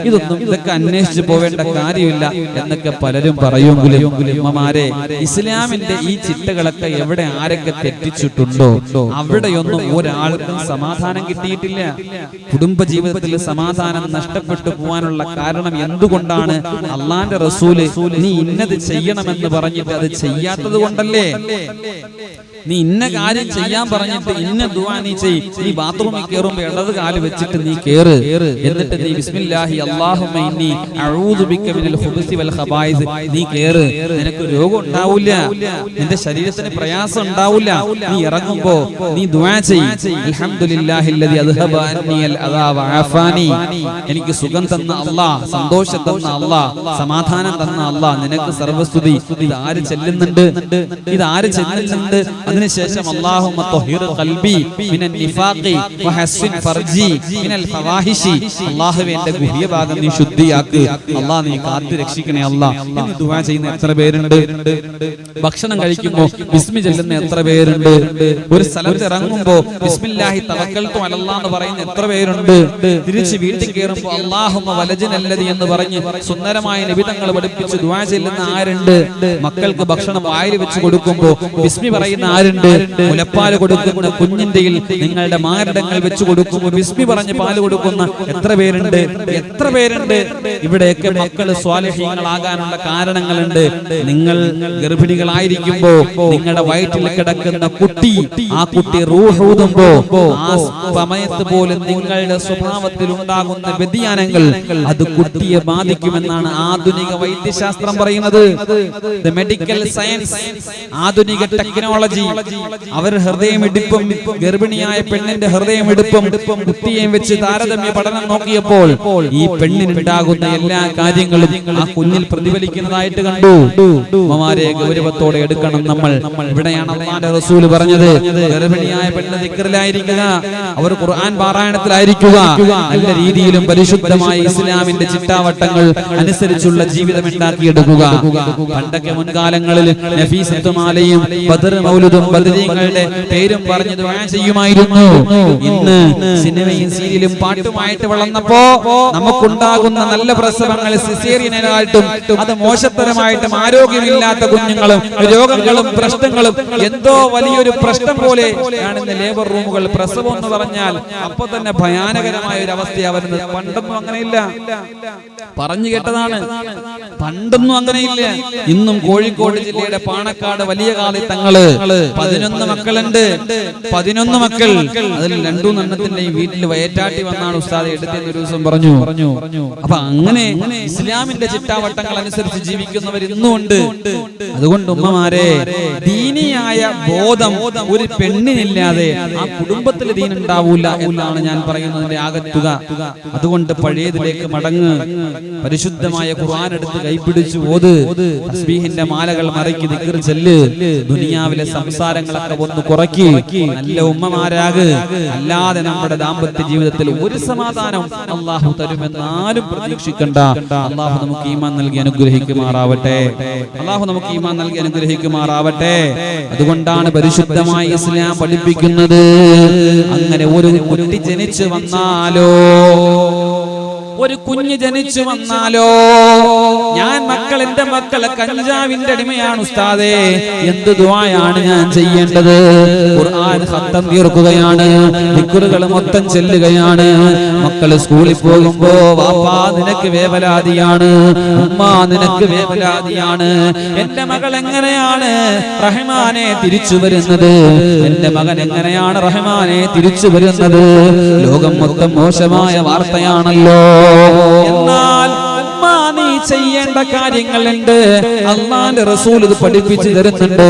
[SPEAKER 2] ഇതൊക്കെ അന്വേഷിച്ചു പോവേണ്ട കാര്യമില്ല എന്നൊക്കെ പലരും പറയുമെങ്കിലും ഉമ്മമാരെ ഇസ്ലാമിന്റെ ഈ ചിട്ടകളൊക്കെ എവിടെ ആരൊക്കെ തെറ്റിച്ചിട്ടുണ്ടോ അവിടെയൊന്നും ഒരാൾക്കും സമാധാനം കിട്ടിയിട്ടില്ല. കുടുംബ ജീവിതത്തിൽ സമാധാനം നഷ്ടപ്പെട്ടു പോകാനുള്ള കാരണം എന്തുകൊണ്ടാണ്? അള്ളാന്റെ റസൂല് നീ ഇന്നത് ചെയ്യണമെന്ന് പറഞ്ഞിട്ട് അത് ചെയ്യാത്തത് കൊണ്ടല്ലേ. നീ ഇന്ന കാര്യം ചെയ്യാൻ പറഞ്ഞിട്ട് ഇന്ന ദുആ നീ ചെയ്യ്. നീ ബാത്റൂമിൽ കയറുമ്പോ ഇടത് കാല് വെച്ചിട്ട് നീ കേറ്, എന്നിട്ട് നീ ബിസ്മില്ലാഹി അല്ലാഹുമ്മ ഇന്നി അഊദു ബിക മിനൽ ഖുബുസി വൽ ഖബായിസ് നീ കേറ്. നിനക്ക് രോഗം ഉണ്ടാവില്ല, നിന്റെ ശരീരത്തിന് പ്രയാസം ഉണ്ടാവില്ല. നീ ഇറങ്ങുമ്പോ നീ ദുആ ചെയ്യ്, അൽഹംദുലില്ലാഹില്ലദി അദ്ഹബ അന്നിൽ അദാ വഅഫാനി. എനിക്ക് സുഖം തന്ന അല്ലാഹ്, സന്തോഷം തന്ന അല്ലാഹ്, സമാധാനം തന്ന അല്ലാഹ്, നിനക്ക് സർവസ്തുതി. ഇതാര് ചെല്ലുന്നുണ്ട്? ഇതാര് ചെല്ലുന്നുണ്ട്? അതിനുശേഷം അല്ലാഹുമ്മ ത്വഹിർ ഖൽബി മിനൻ നിഫാഖി വഹസ്സിൻ ഫർജി മിനൽ ഫവാഹിഷി. അല്ലാഹുവേ എന്റെ ഗുഹ്യഭാഗം നീ ശുദ്ധിയാക്ക്, അല്ലാഹ് നീ കാത്തു രക്ഷിക്കണേ അല്ലാഹ്. ഇന്ന് ദുആ ചെയ്യുന്ന എത്ര പേരുണ്ട്? ഭക്ഷണം കഴിക്കുമ്പോൾ ബിസ്മി ചൊല്ലുന്ന എത്ര പേരുണ്ട്? ഒരു സ്ഥലത്ത് ഇറങ്ങുമ്പോൾ ബിസ്മില്ലാഹി തവക്കൽതു അലല്ലാഹ് എന്ന് പറയുന്ന എത്ര പേരുണ്ട്? തിരിച്ച് വീട്ടിൽ കയറുമ്പോൾ അല്ലാഹുമ്മ വലജനല്ലദി എന്ന് പറഞ്ഞ് സുന്ദരമായ നബി തങ്ങൾ പഠിപ്പിച്ച് ദുആ ചെല്ലുന്ന ആരുണ്ട്? മക്കൾക്ക് ഭക്ഷണം വായിൽ വെച്ച് കൊടുക്കുമ്പോൾ ബിസ്മി പറയുന്ന ആരുണ്ട്? മുലപ്പാല് കൊടുക്കുന്ന കുഞ്ഞിന്റെയിൽ നിങ്ങളുടെ മാരടങ്ങൾ വെച്ച് കൊടുക്കുമ്പോൾ ബിസ്മി പറഞ്ഞ് പാല് കൊടുക്കുന്ന എത്ര പേരുണ്ട്? എത്ര പേരുണ്ട്? ഇവിടെയൊക്കെ മക്കൾ സ്വാലിഹീങ്ങളാകാനുള്ള കാരണങ്ങളുണ്ട്. നിങ്ങൾ ഗർഭിണികളായിരിക്കുമ്പോ നിങ്ങളുടെ വയറ്റിൽ കിടക്കുന്ന കുട്ടി, ആ കുട്ടി റൂഹ് ഊതുമ്പോ ആ സമയത്ത് പോലും നിങ്ങളുടെ സ്വഭാവത്തിൽ ഉണ്ടാകുന്ന വ്യതിയാനങ്ങൾ അത് കുട്ടിയെ ബാധിക്കുമെന്നാണ് ആധുനിക വൈദ്യശാസ്ത്രം പറയുന്നത്. മെഡിക്കൽ സയൻസ്, ആധുനിക ടെക്നോളജി, അവർ ഹൃദയമിടിപ്പും ഗർഭിണിയായ പെണ്ണിന്റെ ഹൃദയമിടിപ്പും കുട്ടിയെയും വെച്ച് താരതമ്യ പഠനം നോക്കിയപ്പോൾ ഈ പെണ്ണിനുണ്ടാകുന്ന എല്ലാ കാര്യങ്ങളും ആ കുഞ്ഞിൽ പ്രതിഫലിക്കുന്നതായിട്ട് കണ്ടു. ഉമ്മമാരെ ഗൗരവത്തോടെ എടുക്കണം നമ്മൾ. ഇവിടെയാണ് അല്ലാഹുവിന്റെ റസൂല് പറഞ്ഞത്, ഗർഭിണിയായ പെണ്ണ് ദിക്റിലായിരിക്കുക, അവർ ഖുർആൻ പാരായണത്തിലായിരിക്കുക, നല്ല രീതിയിലും പരിശുദ്ധമായ ഇസ്ലാമിന്റെ ചിട്ടാവട്ടങ്ങൾ അനുസരിച്ചുള്ള ജീവിതം ഉണ്ടാക്കിയെടുക്കുക. പണ്ടൊക്കെ മുൻകാലങ്ങളിൽ നഫീസത്തുമാലയും ബദർ മൗലിദും ബദരീങ്ങളുടെ പേരും പറഞ്ഞ് ദുആ ചെയ്യുമായിരുന്നു. ഇന്ന് സിനിമയും സീരിയലും പാട്ടുമായിട്ട് വളർന്നപ്പോ നമുക്കുണ്ടാകുന്ന നല്ല പ്രസവങ്ങൾ സിസേറിയനായിട്ടും അത് മോശത്തരമായിട്ടും ആരോഗ്യമില്ലാത്ത കുഞ്ഞുങ്ങളും രോഗങ്ങളും പ്രശ്നങ്ങളും എന്തോ വലിയൊരു പ്രശ്നം പോലെ കാണുന്ന ലേബർ റൂമുകൾ. പ്രസവം എന്ന് പറഞ്ഞാൽ അപ്പൊ തന്നെ ഭയാനകരമായ ഒരു അവസ്ഥയാ വരുന്നത്. പണ്ടൊന്നും അങ്ങനെയില്ല, പറഞ്ഞു കേട്ടതാണ്. പണ്ടൊന്നും അങ്ങനെയില്ല. ഇന്നും കോഴിക്കോട് ജില്ലയുടെ പാണക്കാട് വലിയ കാലി തങ്ങള് 11 മക്കളുണ്ട്. 11 മക്കൾ, അതിൽ 2 എണ്ണത്തിന്റെയും വീട്ടിൽ വയറ്റാട്ടി വന്നാണ് ഉസ്താദ് എടുത്തെന്ന് ഒരു ദിവസം പറഞ്ഞു. അപ്പൊ അങ്ങനെ ഇസ്ലാമിന്റെ ചിട്ടാവട്ടങ്ങൾ അനുസരിച്ച് ജീവിക്കുന്നവർ ഇന്നും ഉണ്ട്. അതുകൊണ്ട് ഉമ്മമാരെ, ദീനിയായ ബോധം ഒരു പെണ്ണിനില്ലാതെ ആ കുടുംബത്തിൽ ദീൻ ഉണ്ടാവൂല എന്നാണ് ഞാൻ പറയുന്നതിന്റെ ആകത്തുക. അതുകൊണ്ട് പഴയതിലേക്ക് മടങ്ങ്, പരിശുദ്ധമായ ഖുർആൻ എടുത്ത് കൈപിടിച്ചു ഓത്, തസ്ബീഹിന്റെ മാലകൾ മറക്കി ദിക്ർ ചൊല്ല്, ദുനിയാവിലെ സംസാരങ്ങളൊക്കെ ഒന്ന് കുറയ്ക്ക്, നല്ല ഉമ്മമാരാക്. അല്ലാതെ നമ്മുടെ ദാമ്പത്യ ജീവിതത്തിൽ ഒരു സമാധാനം അള്ളാഹു തരുമെന്നാലും പ്രതീക്ഷിക്കണ്ട. അള്ളാഹു നമുക്ക് ഈമാൻ നൽകി അനുഗ്രഹിക്കുമാറാവട്ടെ. അള്ളാഹു നമുക്ക് ഈമാൻ നൽകി അനുഗ്രഹിക്കുമാറാവട്ടെ. അതുകൊണ്ടാണ് പരിശുദ്ധമായ ഇസ്ലാം പഠിപ്പിക്കുന്നത്, അങ്ങനെ ഒരു കുട്ടി ജനിച്ചു വന്നാലോ ഒരു കുഞ്ഞ് ജനിച്ചു വന്നാലോ ഞാൻ എന്റെ മക്കളെ കഞ്ചാവിന്റെ അടിമയാണ് ഉസ്താദേ, എന്ത് ദുആയാണ് ഞാൻ ചെയ്യേണ്ടത്? ഖുർആൻ ഖത്തം തീർക്കുകയാണ്, ദിക്റുകൾ മൊത്തം ചെല്ലുകയാണ്. മക്കള് സ്കൂളിൽ പോകുമ്പോ വാപ്പാ നിനക്ക് വേവലാതിയാണ്, ഉമ്മ നിനക്ക് വേവലാതിയാണ്. എന്റെ മകൾ എങ്ങനെയാണ് റഹ്മാനെ തിരിച്ചു വരുന്നത്? എന്റെ മകൻ എങ്ങനെയാണ് റഹ്മാനെ തിരിച്ചു വരുന്നത്? ലോകം മൊത്തം മോശമായ വാർത്തയാണല്ലോ. എന്നാൽ നീ ചെയ്യേണ്ട കാര്യങ്ങളുണ്ട്. അല്ലാഹുവിന്റെ റസൂൽ ഇത് പഠിപ്പിച്ചു തരുന്നുണ്ട്.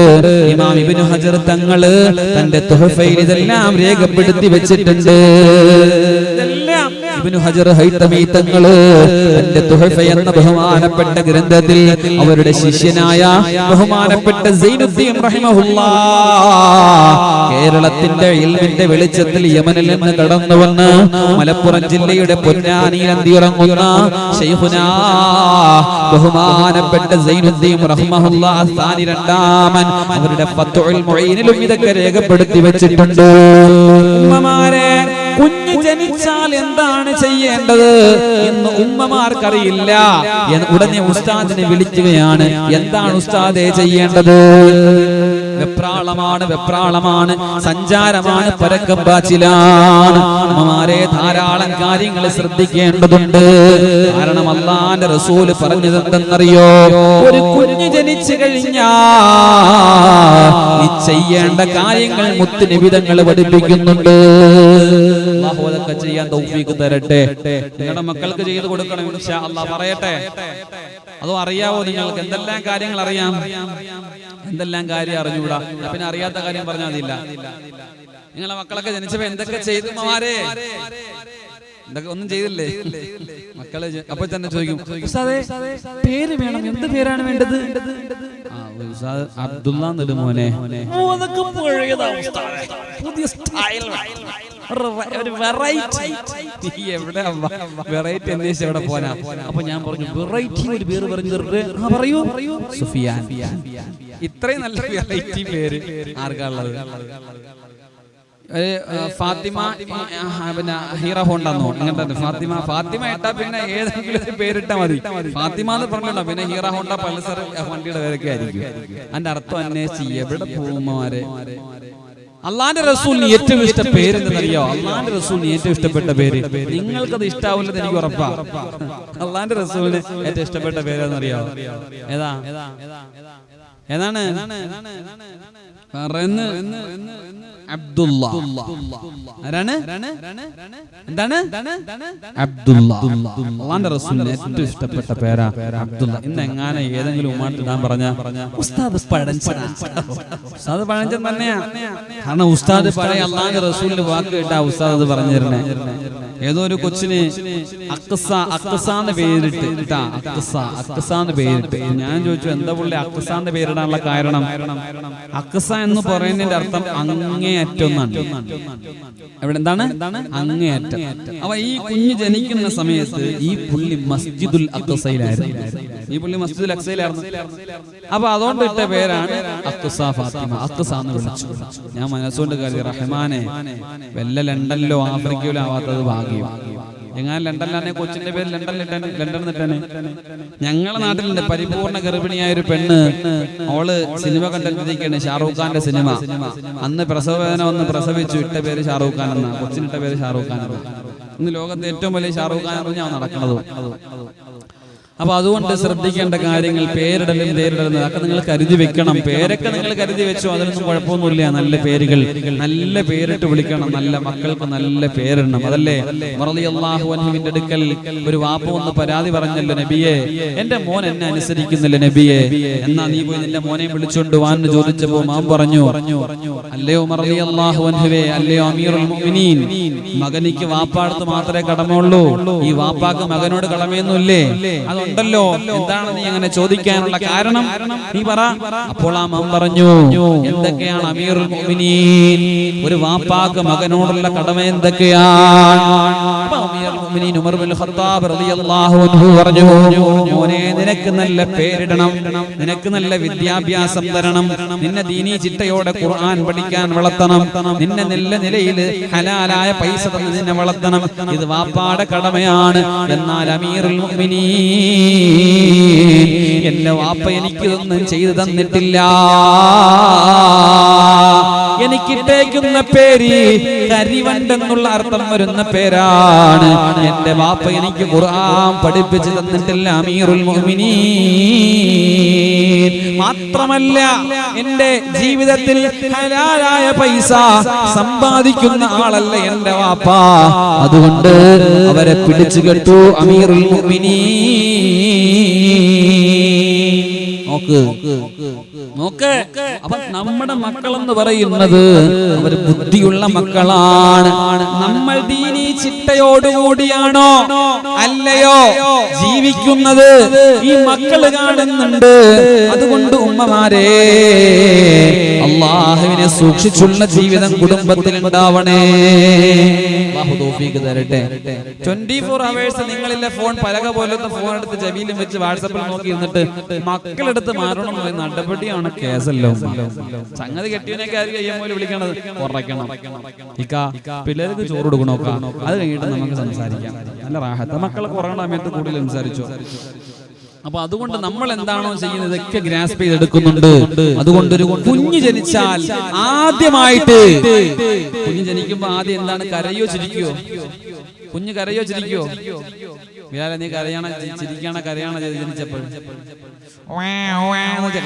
[SPEAKER 2] ഇമാം ഇബ്നു ഹജർ തങ്ങള് തന്റെ തുഹഫയിൽ ഇതെല്ലാം രേഖപ്പെടുത്തി വെച്ചിട്ടുണ്ട്. ഇതെല്ലാം ഇബ്നു ഹജർ ഹൈതമി തങ്ങള് തന്റെ തുഹഫ എന്ന ബഹുമാനപ്പെട്ട ഗ്രന്ഥത്തിൽ അവരുടെ ശിഷ്യനായ ബഹുമാനപ്പെട്ട സൈനുദ്ദീൻ റഹിമഹുല്ലാഹ് കേരളത്തിന്റെ ഇൽമിന്റെ വെളിച്ചത്തിൽ യമനിൽ നിന്ന് കടന്നു വന്ന് മലപ്പുറം ജില്ലയുടെ പൊന്നാനിയിൽ അന്തിയിറങ്ങുന്ന ശൈഖുനാ ബഹുമാനപ്പെട്ട സൈനുദ്ദീൻ റഹിമഹുല്ലാഹ് സാനി രണ്ടാമൻ അവരുടെ ഫത്ഹുൽ മുഈനിലും ഇതൊക്കെ രേഖപ്പെടുത്തി വെച്ചിട്ടുണ്ട്. ഉമ്മമാരെ, കുഞ്ഞ് ജനിച്ചാൽ എന്താണ് ചെയ്യേണ്ടത് എന്ന് ഉമ്മമാർക്കറിയില്ല. ഉടനെ ഉസ്താദിനെ വിളിക്കുകയാണ്. എന്താണ് ഉസ്താദേ ചെയ്യേണ്ടത്? വെപ്രാളമാണ്, സഞ്ചാരമാണ്, പരക്കം പാച്ചിലാണ്. ഉമ്മമാരെ, ധാരാളം കാര്യങ്ങൾ ശ്രദ്ധിക്കേണ്ടതുണ്ട്. കാരണം അല്ലാഹുവിന്റെ റസൂൽ പറഞ്ഞതെന്തെന്നറിയോ? ഒരു കുഞ്ഞ് ജനിച്ചു കഴിഞ്ഞാൽ നീ ചെയ്യേണ്ട കാര്യങ്ങൾ മുത്തുനബി തങ്ങൾ പഠിപ്പിക്കുന്നുണ്ട്. അല്ലാഹു അതൊക്കെ ചെയ്യാൻ തൗഫീഖ് തരട്ടെ. നിങ്ങളുടെ മക്കൾക്ക് ചെയ്തു കൊടുക്കണം ഇൻഷാ അല്ലാഹ്. പറയട്ടെ, അതോ അറിയാവോ നിങ്ങൾക്ക്? എന്തെല്ലാം കാര്യങ്ങൾ അറിയാം? എന്തെല്ലാം കാര്യം അറിഞ്ഞൂടാ? പിന്നെ അറിയാത്ത കാര്യം പറഞ്ഞാൽ മതിയില്ല. നിങ്ങളെ മക്കളൊക്കെ ജനിച്ചപ്പോ എന്തൊക്കെ ചെയ്തു ഉമ്മമാരെ? എന്തൊക്കെ ഒന്നും ചെയ്തില്ലേ? മക്കളെ അപ്പൊ തന്നെ ചോദിക്കും, ഉസ്താദേ പേര് വേണം, എന്ത് പേരാണ് വേണ്ടത്? അബ്ദുള്ള മോനെ. പുതിയ സ്റ്റൈൽ, ഒരു വെറൈറ്റി. എവിടെ വെറൈറ്റി അന്വേഷിച്ച് എവിടെ പോനാ? അപ്പൊ ഞാൻ പറഞ്ഞു വെറൈറ്റി ഒരു പേര് പറഞ്ഞു. പറയൂ. സുഫിയാൻ. ഇത്രയും നല്ല വെറൈറ്റി പേര് ആർക്കാണുള്ളത്? ഫാത്തിമ, പിന്നെ ഹീറോ ഹോണ്ടെന്നോ അങ്ങനെ. ഫാത്തിമ ഇട്ടാ പിന്നെ ഏതെങ്കിലും ഒരു പേരിട്ടാ മതി. ഫാത്തിമ എന്ന് പറഞ്ഞോ, പിന്നെ ഹീറോ ഹോണ്ട പൾസർ വണ്ടിയുടെ പേരൊക്കെ ആയിരിക്കും. അതിന്റെ അർത്ഥം അന്വേഷിച്ച് എവിടെ പോകുമാരെ? അള്ളാന്റെ റസൂലിന് ഏറ്റവും ഇഷ്ട പേര് എന്നറിയോ? അള്ളാന്റെ റസൂലിന് ഏറ്റവും ഇഷ്ടപ്പെട്ട പേര്, നിങ്ങൾക്കത് ഇഷ്ടാവില്ലെന്ന് എനിക്ക് ഉറപ്പാ. അള്ളാന്റെ റസൂലിന് ഏറ്റവും ഇഷ്ടപ്പെട്ട പേരെന്നറിയോ? ഏതാണ്? അബ്ദുള്ള. ആരാണ്? എന്താണ്? അബ്ദുള്ള. അള്ളാന്റെ റസൂലിന് ഏറ്റവും ഇഷ്ടപ്പെട്ട പേരാ അബ്ദുള്ള. ഇന്ന് എങ്ങനെ ഏതെങ്കിലും ഉമ്മാട്ട് ഇടാൻ പറഞ്ഞ ഉസ്താദ് പഴഞ്ചൻ. ഉസ്താദ് പഴഞ്ചൻ തന്നെയാ. കാരണം ഉസ്താദ് പഴയ അള്ളാന്റെ റസൂലിന്റെ വാക്ക് കേട്ടാ ഉസ്താദ് അത് പറഞ്ഞു തരണേ. ഏതോ ഒരു കൊച്ചിന് അക്സാന്ന് പേരിട്ട് കേട്ടാ, അക്സാന്ന് പേരിട്ട്. ഞാൻ ചോദിച്ചു, എന്താ പുള്ളി അക്സാന്റെ പേരിടാനുള്ള കാരണം? അക്സ എന്ന് പറയുന്നതിന്റെ അർത്ഥം അങ്ങേയറ്റം എന്നാണ്. ഇവിടെ എന്താണ്? അങ്ങേയറ്റം. അപ്പൊ ഈ കുഞ്ഞ് ജനിക്കുന്ന സമയത്ത് ഈ പുള്ളി മസ്ജിദുൽ അക്സയിലായിരുന്നു. അപ്പൊ അതുകൊണ്ട് ഇട്ട പേരാണ് അക്സ ഫാത്തിമ. അക്സ എന്ന് വിളിച്ചു. ഞാൻ മനസ്സുകൊണ്ട് കരുതി, റഹ്മാനെ വല്ല ലണ്ടനിലോ ആഫ്രിക്കയിലോ ആവാത്തത് ഭാഗ്യം. എങ്ങനെ ലണ്ടനിലാണെ കൊച്ചിന്റെ പേര് ലണ്ടൻ ഇട്ടാണ്. ഞങ്ങളുടെ നാട്ടിലുണ്ട് പരിപൂർണ ഗർഭിണിയായ ഒരു പെണ്ണ്. അവള് സിനിമ കണ്ടിരിക്കുകയാണ്, ഷാറൂഖ് ഖാന്റെ സിനിമ. അന്ന് പ്രസവ വേദന വന്ന് പ്രസവിച്ചു. ഇട്ട പേര് ഷാറൂഖ് ഖാൻ എന്നാ. കൊച്ചിനിട്ട പേര് ഷാറൂഖ് ഖാൻ എന്നാ. ഇന്ന് ലോകത്തെ ഏറ്റവും വലിയ ഷാറൂഖ് ഖാൻ എന്ന് ഞാൻ നടക്കുന്നത്. അപ്പൊ അതുകൊണ്ട് ശ്രദ്ധിക്കേണ്ട കാര്യങ്ങൾ പേരിടലും അതൊക്കെ നിങ്ങൾ കരുതി വെക്കണം. പേരൊക്കെ നിങ്ങൾ കരുതി വെച്ചോ, അതിനൊന്നും കുഴപ്പമൊന്നുമില്ല. നല്ല പേരുകൾ, നല്ല പേരിട്ട് വിളിക്കണം. നല്ല മക്കൾക്ക് നല്ല പേരിടണം. അതല്ലേ റളിയല്ലാഹു അൻഹുവിന്റെ അടുക്കൽ ഒരു വാപ്പ ഒന്ന് പരാതി പറഞ്ഞല്ലോ, നബിയെ എന്റെ മോൻ എന്നെ അനുസരിക്കുന്നില്ല നബിയെ, എന്നാ നീ പോയി നിന്റെ മോനെ വിളിച്ചോണ്ട് വാന്ന് ചോദിച്ചപ്പോ മാം പറഞ്ഞു, അല്ലയോ റളിയല്ലാഹു അൻഹുവേ, അല്ലയോ അമീറുൽ മുഅ്മിനീൻ, മകനിക്ക് വാപ്പാടത്ത് മാത്രമേ കടമയുള്ളൂ, ഈ വാപ്പാക്ക് മകനോട് കടമയൊന്നുമില്ലേ? ഉണ്ടല്ലോ. എന്താണ് നീ അങ്ങനെ ചോദിക്കാനുള്ള കാരണം? നീ പറ. അപ്പോൾ ആ മാം പറഞ്ഞു, എന്തൊക്കെയാണ് അമീറുൽ മുഅ്മിനീൻ, ഒരു വാപ്പാക്ക് മകനോടുള്ള കടമ എന്തൊക്കെയാണ്? അമീറുൽ മുഅ്മിനീൻ ഉമർ ബിൻ ഖത്താബ് റളിയല്ലാഹു അൻഹു പറഞ്ഞു, മോനെ നിനക്ക് നല്ല പേരിടണം, നിനക്ക് നല്ല വിദ്യാഭ്യാസം തരണം, നിന്നെ ദീനീ ചിട്ടയോടെ ഖുർആൻ പഠിക്കാൻ വളർത്തണം, നിന്നെ നല്ല നിലയിൽ ഹലാലായ പൈസ തന്ന് നിന്നെ വളർത്തണം. ഇത് വാപ്പാടെ കടമയാണ്. എന്നാൽ അമീറുൽ മുഅ്മിനീൻ, എന്റെ വാപ്പ എനിക്കിതൊന്നും ചെയ്തു തന്നിട്ടില്ല. എനിക്കിട്ടേക്കുന്ന പേര് കരിവണ്ടെന്നുള്ള അർത്ഥം വരുന്ന പേരാണ്. എന്റെ വാപ്പ എനിക്ക് ഖുർആൻ പഠിപ്പിച്ചു തന്നിട്ടില്ല അമീറുൽ മുഅ്മിനീൻ. മാത്രമല്ല എന്റെ ജീവിതത്തിൽ ഹലാലായ പൈസ സമ്പാദിക്കുന്ന ആളല്ല എന്റെ വാപ്പ. അതുകൊണ്ട് അവരെ പിടിച്ചു കെട്ടു അമീറുൽ മുഅ്മിനീൻ. നോക്ക്. അപ്പൊ നമ്മുടെ മക്കളെന്ന് പറയുന്നത് അവർ ബുദ്ധിയുള്ള മക്കളാണ്. നമ്മൾ ദീനീ ചിട്ടയോടുകൂടിയാണോ അല്ലയോ ജീവിക്കുന്നത് ഈ മക്കള് കാണുന്നുണ്ട്. അതുകൊണ്ട് ഉമ്മമാരെ, അല്ലാഹുവിനെ സൂക്ഷിച്ചുള്ള ജീവിതം കുടുംബത്തിൽ ഉണ്ടാവണേ. അല്ലാഹു തൗഫീഖ് തരട്ടെ. 24 hours നിങ്ങളിലെ ഫോൺ പലക പോലത്തെ ഫോൺ എടുത്ത് ചെവിയിലും വെച്ച് വാട്സാപ്പിൽ നോക്കി ഇരുന്നിട്ട് മക്കളെടുത്ത് മാറണം എന്ന് പറയുന്ന നടപടിയാണ്, കേസല്ലോ. സംഗതി കെട്ടിയവനൊക്കെ ആര് കഴിയുമ്പോൾ വിളിക്കണത് കുറയ്ക്കണം. പിള്ളേർക്ക് ചോറ് കൊടുക്കണോക്ക, അത് കഴിഞ്ഞിട്ട് നമുക്ക് സംസാരിക്കാം. നല്ല റാഹത്ത്. മക്കളെ കുറയണ സമയത്ത് കൂടുതൽ സംസാരിച്ചോ. അപ്പൊ അതുകൊണ്ട് നമ്മൾ എന്താണോ ചെയ്യുന്നത് ഇതൊക്കെ ഗ്രാസ്പ് ചെയ്തെടുക്കുന്നുണ്ട്. അതുകൊണ്ട് ഒരു കുഞ്ഞ് ജനിച്ചാൽ ആദ്യമായിട്ട്, കുഞ്ഞ് ജനിക്കുമ്പോ ആദ്യം എന്താണ്, കരയോ ചിരിക്കോ? കുഞ്ഞ് കരയോ ചിരിക്കോ? ബിലാൽ, നീ കരയാണ ചിരിക്കാണ കരയാണ ജനിച്ചപ്പോൾ?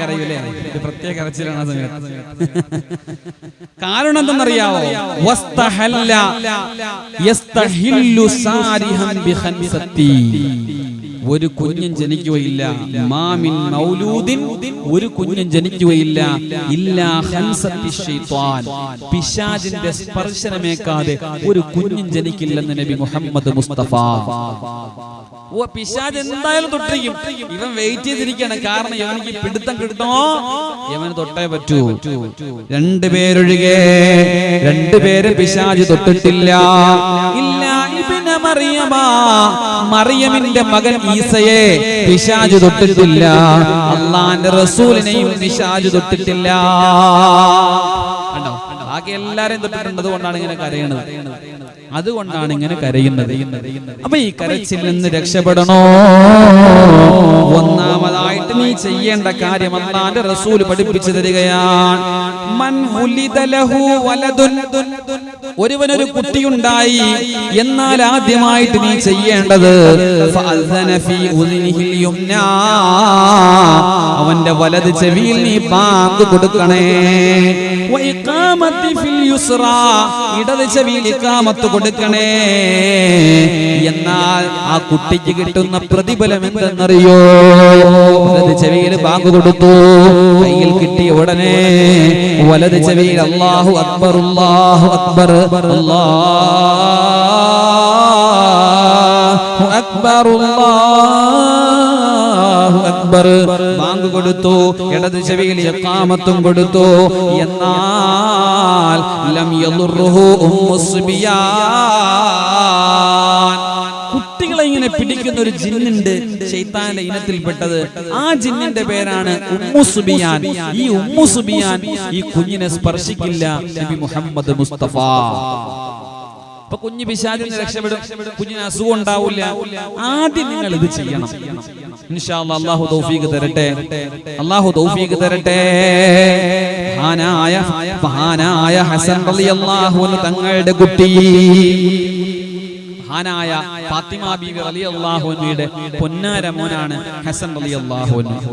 [SPEAKER 2] കരയൂലേ? ഇത് പ്രത്യേക കരച്ചിലാണ് ആ സമയത്ത്. കാരണം എന്തെന്നറിയാവോ? ഒരു കുഞ്ഞും ജനിക്കുകയില്ല. മാമിൻ മൗലൂദിൻ, ഒരു കുഞ്ഞും ജനിക്കുകയില്ല ഇല്ലാ ഖൻസത്തി ശൈത്വാൻ, പിശാചിന്റെ സ്പർശനമേക്കാതെ ഒരു കുഞ്ഞും ജനിക്കില്ലെന്ന് നബി മുഹമ്മദ് മുസ്തഫ. പിശാച് എന്തായാലും തൊട്ടിരിക്കും. ഇവൻ വെയിറ്റ് ചെയ്തിരിക്കുകയാണ്. കാരണം ഇവനിക്ക് പിടുത്തം കിട്ടോ, ഇവന് തൊട്ടേ പറ്റൂ. രണ്ടുപേരൊഴികെ രണ്ടുപേരെ പിശാച് തൊട്ടിട്ടില്ല. ഇല്ല ഇബ്ന മറിയമ, മറിയമിന്റെ മകൻ ഈസയെ പിശാച് തൊട്ടിട്ടില്ല. അല്ലാഹുവിന്റെ റസൂലിനെയും പിശാച് തൊട്ടിട്ടില്ല. കണ്ടോ? ബാക്കി എല്ലാരെയും തൊട്ടിട്ടുണ്ട്. അതുകൊണ്ടാണ് ഇങ്ങനെ കരയുന്നത്. അതുകൊണ്ടാണ് ഇങ്ങനെ കരയുന്നത്. അപ്പൊ ഈ കരച്ചിൽ നിന്ന് രക്ഷപ്പെടണോ? ഒന്നാമതായിട്ട് നീ ചെയ്യേണ്ട കാര്യം അല്ലാഹുവിന്റെ റസൂൽ പഠിപ്പിച്ചു തരികയാണ്. മൻ ഉലിദ ലഹു വലദുൻ, ഒരുവനൊരു കുട്ടിയുണ്ടായി എന്നാൽ ആദ്യമായിട്ട് നീ ചെയ്യേണ്ടത് ഫഅദ്ദന ഫീ ഉദ്നിഹിൽ യുംനാ, അവന്റെ വലത് ചെവിയിൽ നീ ബാങ്ക് കൊടുക്കണേ. വഇഖാമത്തി ഫിൽ യുസ്റാ, ഇടത് ചെവിയിൽ ഇഖാമത്ത് കൊടുക്കണേ. എന്നാൽ ആ കുട്ടിക്ക് കിട്ടുന്ന പ്രതിഫലം എന്തെന്നറിയോ? വലത് ചെവിയിൽ ബാങ്ക് കൊടുത്തു, കയ്യിൽ കിട്ടിയ ഉടനെ വലത് ചെവിയിൽ അല്ലാഹു അക്ബർ അല്ലാഹു അക്ബർ അല്ലാഹു അക്ബർ അല്ലാഹു അക്ബർ ബാങ്ക് കൊടുത്തു. ഇടത് ചെവിയിൽ ഇഖാമത്തും കൊടുത്തു. എന്നാൽ ലം യദുർഹു ഉമ്മുസ്ബിയാൻ, കുട്ടികളെ ഇങ്ങനെ പിടിക്കുന്ന ഒരു ജിന്നുണ്ട്, ശൈത്താന്റെ ഇനത്തിൽപ്പെട്ടത്. ആ ജിന്നിന്റെ പേരാണ് ഉമ്മുസുബിയാൻ. ഈ ഉമ്മുസുബിയാൻ ഈ കുഞ്ഞിനെ സ്പർശിക്കില്ല നബി മുഹമ്മദ് മുസ്തഫ. അപ്പൊ കുഞ്ഞ് പിശാചിൽ നിന്ന് രക്ഷപ്പെടും, കുഞ്ഞിന് അസുഖം ഉണ്ടാവില്ല. ആദ്യം നിങ്ങൾ ഇത് ചെയ്യണം. ഇൻഷാ അല്ലാഹ് അല്ലാഹു തൗഫീഖ് തരട്ടെ, അല്ലാഹു തൗഫീഖ് തരട്ടെ. മഹാനായ ഹസൻ റളിയല്ലാഹു അൻഹു തങ്ങളുടെ കുട്ടി, മഹാനായ ഫാത്തിമ ബീവി റളിയല്ലാഹു അൻഹയുടെ പൊന്നാര മോനാണ് ഹസൻ റളിയല്ലാഹു അൻഹു.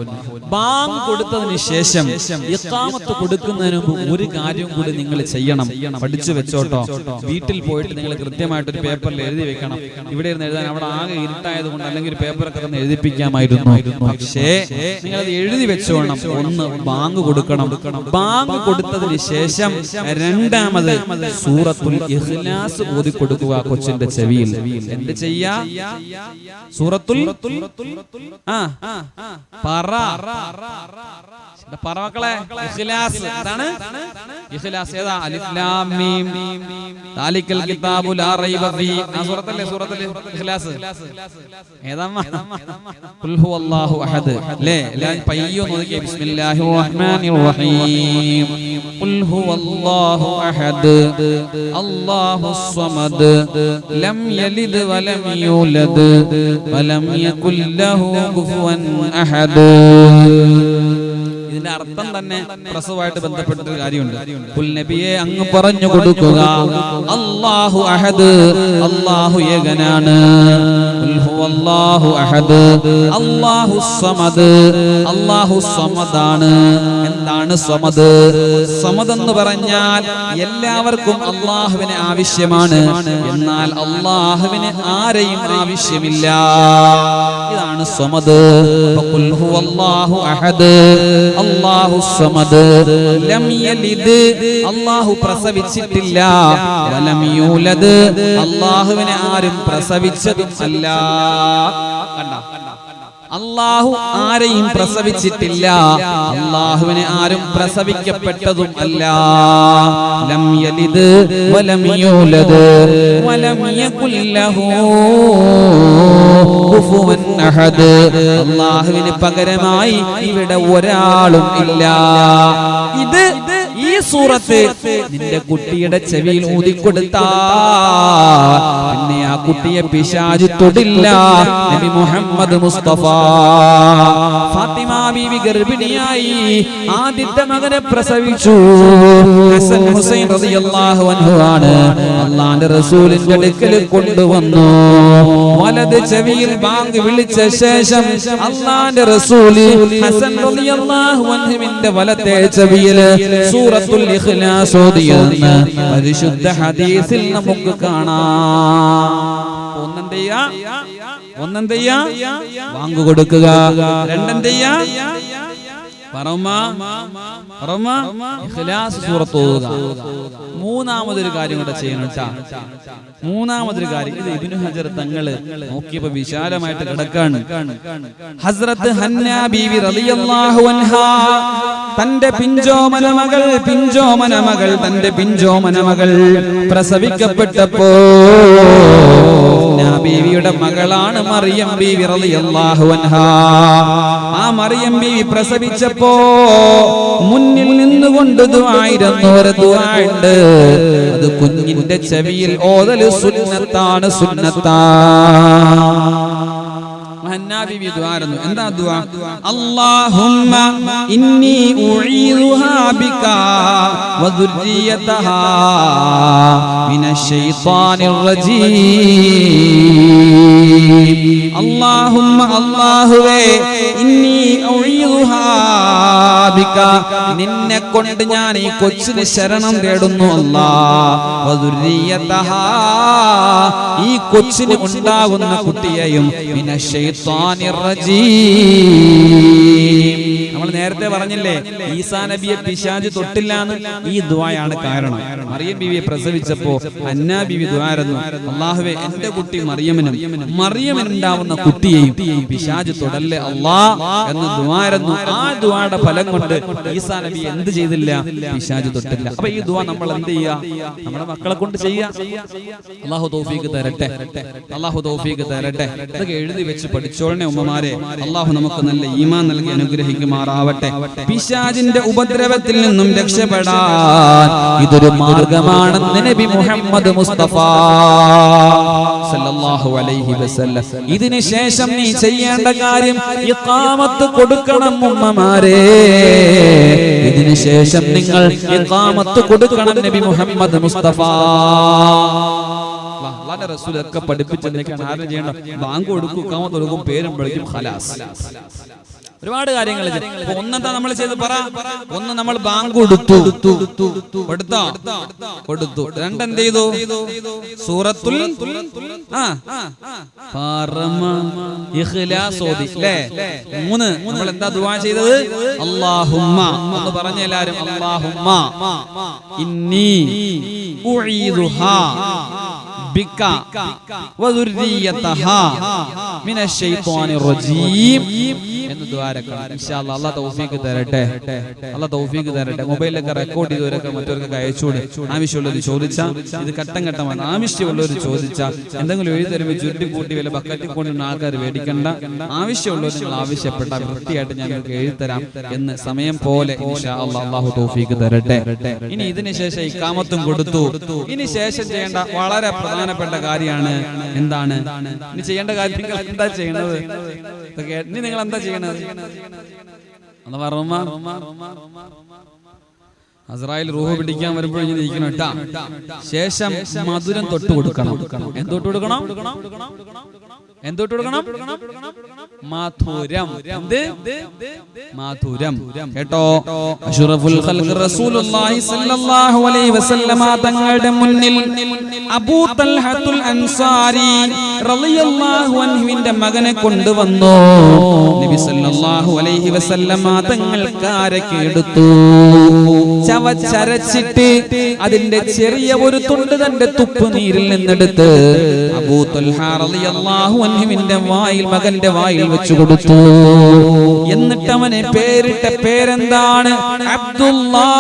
[SPEAKER 2] ബാങ്ക് കൊടുത്തതിന് ശേഷം ഇഖാമത്ത് കൊടുക്കുന്നതിന് മുമ്പ് ഒരു കാര്യം കൂടി നിങ്ങൾ ചെയ്യണം. പഠിച്ചു വെച്ചോട്ടോ. വീട്ടിൽ പോയിട്ട് നിങ്ങൾ കൃത്യമായിട്ട് ഒരു പേപ്പറിൽ എഴുതി വെക്കണം. ഇവിടെ ഇരുന്ന് എഴുതാൻ അവിടെ ആകെ ഇരുട്ടായത് കൊണ്ട് അല്ലെങ്കിൽ ഒരു പേപ്പറൊക്കെ തന്നെ എഴുതിപ്പിക്കാമായിരുന്നു. പക്ഷേ നിങ്ങൾ അത് എഴുതി വെച്ചോണം. ഒന്ന്, ബാങ്ക് കൊടുക്കണം. ബാങ്ക് കൊടുത്തതിന് ശേഷം രണ്ടാമത് സൂറത്തുൽ ഇഖ്ലാസ് ഓതി കൊടുക്കുക കൊച്ചിന്റെ ചെവിയിൽ. സബീൽ. എന്ത് ചെയ്യാ? സൂറത്തുൽ പറ മക്കളെ. ഇഖ്ലാസ്. എന്താണ് ഇഖ്ലാസ്? ഏതാ? അലിഫ് ലാം മീം ദാലിക്കൽ കിതാബു ലാ റൈബ ഫീ. ആ സൂറത്തല്ലേ? സൂറത്തുൽ ഇഖ്ലാസ് ഏതാ? ഖുൽ ഹുവല്ലാഹു അഹദ്. ല്ലേ? എല്ലാവരും പയ്യോ നോക്കിയേ. ബിസ്മില്ലാഹിർ റഹ്മാനിർ റഹീം. ഖുൽ ഹുവല്ലാഹു അഹദ് അല്ലാഹുസ് സമദ് ലം യലിദ് വലം യൂലദ് വലം യകുൽ ലഹു കുഫുവൻ അഹദ്. ഇതിന്റെ അർത്ഥം തന്നെ പ്രസവമായിട്ട് ബന്ധപ്പെട്ട ഒരു കാര്യമുണ്ട്. ഖുൽ നബിയെ അങ്ങ് പറഞ്ഞു കൊടുക്കുക, അല്ലാഹു അഹദ്, അല്ലാഹു ഏകനാണ്. ഖുൽ ഹുവല്ലാഹു അഹദ് അല്ലാഹുസ് സമദ്, അല്ലാഹു സമദാണ്. എന്താണ് സമദ്? സമദ് എന്ന് പറഞ്ഞാൽ എല്ലാവർക്കും അല്ലാഹുവിനെ ആവശ്യമാണ്, എന്നാൽ അല്ലാഹുവിന് ആരെയും ആവശ്യമില്ല. ഇതാണ് സമദ്. ഖുൽ ഹുവല്ലാഹു അഹദ് അല്ലാഹു സമദ് ലം യലിദ്, അല്ലാഹു പ്രസവിച്ചിട്ടില്ല, വലം യൂലദ്, അല്ലാഹുവിനെ ആരും പ്രസവിച്ചതും അല്ല. അല്ലാഹു ആരെയും പ്രസവിച്ചിട്ടില്ല, അല്ലാഹുവിനെ ആരും പ്രസവിക്കപ്പെട്ടതും അല്ല. ലം യലിദ് വലം യൂലദ് വലം യകുൽ ലഹു കുഫുവൻ അഹദ്. അല്ലാഹുവിന് പകരമായി ഇവിടെ ഒരാളും ഇല്ല. ഇത് ഈ സൂറത്ത് നിന്റെ കുട്ടിയുടെ ചെവിയിൽ ഊതിക്കൊടുത്താ പിന്നെ ആ കുട്ടിയെ പിശാച് തൊടില്ല. നബി മുഹമ്മദ് മുസ്തഫ. ഫാത്തിമ ബീവി ഗർഭിണിയായി ആദ്യത്തെ മകനെ പ്രസവിച്ചു. ഹസൻ ഹുസൈൻ റളിയല്ലാഹു അൻഹു ആണ് അല്ലാഹുവിന്റെ റസൂലിന്റെ അടുക്കൽ കൊണ്ടുവന്നു. വലത് ചെവിയിൽ ബാങ്ക് വിളിച്ച ശേഷം അല്ലാഹുവിന്റെ റസൂൽ ഹസൻ റളിയല്ലാഹു അൻഹുവിന്റെ വലത്തെ ചെവിയിൽ സൂറത്തുൽ ഇഖ്ലാസ് ഓതിയെന്ന് പരിശുദ്ധ ഹദീസിൽ നമുക്ക് കാണാം. ഒന്നെന്തെയ്യാ? വാങ്ങു കൊടുക്കുക. രണ്ടെന്തെയ്യാ? ഇഖ്ലാസ് സൂറത്ത് ഓതുക. മൂന്നാമതൊരു കാര്യം കൂടെ ചെയ്യണം. മൂന്നാമതൊരു കാര്യം, ഇത് ഇബ്നു ഹജർ തങ്ങള് നോക്കിയപ്പോ വിശാലമായിട്ട് കിടക്കാണ്. ഹസ്രത്ത് ഹന്നാ ബീവി റളിയല്ലാഹു അൻഹാ തന്റെ പിഞ്ചോമന മകൾ പ്രസവിക്കപ്പെട്ടപ്പോ ബീവിയുടെ മകളാണ് മറിയം ബീവി റളിയല്ലാഹു അൻഹാ. ആ മറിയം ബീവി പ്രസവിച്ചപ്പോ മുന്നിൽ നിന്നുകൊണ്ട് ദുആയിരുന്നു. ഒരു ദുആ ഉണ്ട്, അത് കുഞ്ഞിന്റെ ചെവിയിൽ ഓതൽ സുന്നത്താണ്. ഹന്നാ ബീവി ദുആയിരുന്നു. എന്താ ദുആ? അല്ലാഹുമ്മ ഇന്നി ഉഈദുഹാ ബിക വദുർരിയതഹാ മിനശ് ശൈത്വാനിർ റജീം. അല്ലാഹുമ്മ, അല്ലാഹുവേ, ഇന്നി ഉഈദുഹാ ബിക, നിന്നെ കൊണ്ട് ഞാൻ ഈ കൊച്ചിന് ശരണം തേടുന്നു. അല്ലാഹ് വദുർരിയതഹാ, ഈ കൊച്ചിന് ഉണ്ടാകുന്ന കുട്ടിയെയും മിനശ് ശൈത്വാനിർ റജീം. നമ്മൾ നേരത്തെ പറഞ്ഞില്ലേ ഈസാ നബിയെ പിശാച് തൊട്ടില്ലാന്ന്. ഈ ദുആയാണ് കാരണം. മറിയം ബീവിയെ പ്രസവിച്ചപ്പോ ഹന്നാ ബീവി ദുആയിരുന്നു, അല്ലാഹുവേ എന്റെ കുട്ടി മറിയമിനുണ്ടാവുന്ന കുട്ടിയെയും പിശാച് തൊടല്ലേ അല്ലാഹ് എന്ന് ദുആയിരുന്നു. ആ ദുആയുടെ ഫലം കൊണ്ട് ഈസാ നബി എന്ത് ചെയ്തില്ല? പിശാച് തൊട്ടില്ല. അപ്പൊ ഈ ദുആ നമ്മൾ എന്ത് ചെയ്യാ? നമ്മുടെ മക്കളെ കൊണ്ട് ചെയ്യാ. അല്ലാഹു തൗഫീഖ് തരട്ടെ, അല്ലാഹു തൗഫീഖ് തരട്ടെ. ഇതൊക്കെ എഴുതി വെച്ച് പഠിച്ചോളണേ ഉമ്മമാരെ. അല്ലാഹു നമുക്ക് നല്ല ഈമാൻ നൽകി അനുഗ്രഹിക്കുമാറാവട്ടെ. പിശാചിന്റെ ഉപദ്രവത്തിൽ നിന്നും രക്ഷപ്പെടാൻ ഇതൊരു മാർഗമാണെന്ന് നബി മുഹമ്മദ് മുസ്തഫ സല്ലല്ലാഹു അലൈഹി വസല്ലം. ഇതിനു ശേഷം നീ ചെയ്യേണ്ട കാര്യം ഇഖാമത്ത് കൊടുക്കണം ഉമ്മമാരെ. ഇതിനു ശേഷം നിങ്ങൾ ഇഖാമത്ത് കൊടുക്കണം. നബി മുഹമ്മദ് മുസ്തഫ അല്ലാഹുവിന്റെ റസൂലൊക്കെ പഠിപ്പിച്ചെന്നേക്കാണ്. ആരും ചെയ്യണം? ബാങ്ക് കൊടുക്കും, ഇഖാമത്ത് കൊടുക്കും, പേരും വിളിക്കും, ഖലാസ്. ഒരുപാട് കാര്യങ്ങൾ. ഒന്നെന്താ നമ്മൾ ചെയ്ത് പറ? ഒന്ന്, നമ്മൾ ബാങ്ക് കൊടുത്തു. രണ്ടെന്ത് ചെയ്തു? സൂറത്തുൽ ഇഖ്ലാസ് ഓതി. മൂന്ന്, നമ്മൾ എന്താ ദുആ ചെയ്തത്? അല്ലാഹുമ്മ. ഒന്ന് പറഞ്ഞ എല്ലാരും, അല്ലാഹുമ്മ ഇന്നി ഉഈദുഹാ ബിക വദുർരിയതഹാ മിനശ് ശൈത്വാനിർ റജീം എന്ന് ദുആരക്കണം. ഇൻഷാ അല്ലാഹ് അല്ലാഹു തൗഫീഖ് തരട്ടെ. അല്ലാഹു തൗഫീഖ് തരട്ടെ. മൊബൈലിലൊക്കെ റെക്കോർഡ് ചെയ്തവരൊക്കെ മറ്റവർക്കൊക്കെ അയച്ചുകൂടെ? ആവശ്യമുള്ളവർ ചോദിച്ചാൽ ഇത് ഘട്ടം ഘട്ടമാണ്. ആവശ്യമുള്ളവർ ചോദിച്ചാൽ എന്തെങ്കിലും എഴുതി തരുമ്പോൾ ചുരുട്ടി കൂട്ടി വല്ല ബക്കറ്റിൽ കൊണ്ടുവന്ന ആൾക്കാർ മേടിക്കണ്ട. ആവശ്യമുള്ളവർ നിങ്ങൾ ആവശ്യപ്പെട്ട വൃത്തിയായിട്ട് ഞങ്ങൾക്ക് എഴുതരാം എന്ന് സമയം പോലെ ഇൻഷാ അല്ലാഹ് അല്ലാഹു തൗഫീഖ് തരട്ടെ. ഇനി ഇതിന് ശേഷം ഇഖാമത്തും കൊടുത്തു. ഇനി ശേഷം ചെയ്യേണ്ട വളരെ പ്രധാനപ്പെട്ട കാര്യമാണ് എന്താണ്? ഇനി ചെയ്യേണ്ട കാര്യം നിങ്ങൾ എന്താ ചെയ്യണത്? ഇനി നിങ്ങൾ എന്താ ചെയ്യണത്? അന്ന് പറഞ്ഞ അസ്രായേൽ റൂഹ് പിടിക്കാൻ വരുമ്പോൾ ഇങ്ങനെ ഇരിക്കണം കേട്ടാ. ശേഷം മധുരം തൊട്ട് കൊടുക്കണം. എന്തൊട്ട് കൊടുക്കണം? എന്തൊട്ട് കൊടുക്കണം? മധുരം. മധുരം കേട്ടോ. അഷ്റഫുൽ ഖൽഖ് റസൂലുള്ളാഹി സ്വല്ലല്ലാഹു അലൈഹി വസല്ലമ തങ്ങളുടെ മുന്നിൽ അബൂ തൽഹത്തുൽ അൻസാരി റളിയല്ലാഹു അൻഹുവിന്റെ മകനെ കൊണ്ടുവന്നു. നബി സല്ലല്ലാഹു അലൈഹി വസല്ലമ തങ്ങൾ കാരക്ക് എടുത്തു. ചവച്ചരച്ചിട്ട് അതിന്റെ ചെറിയ ഒരു തുണ്ട് തന്റെ തുപ്പ് നീരിൽ നിന്നെടുത്ത് അബൂ തൽഹ റളിയല്ലാഹു അൻഹുവിന്റെ വായിൽ, മകന്റെ വായിൽ വെച്ചു കൊടുത്തു. എന്നിട്ട് അവനെ പേരിട്ട പേരെന്താണ്? അബ്ദുല്ലാഹ്.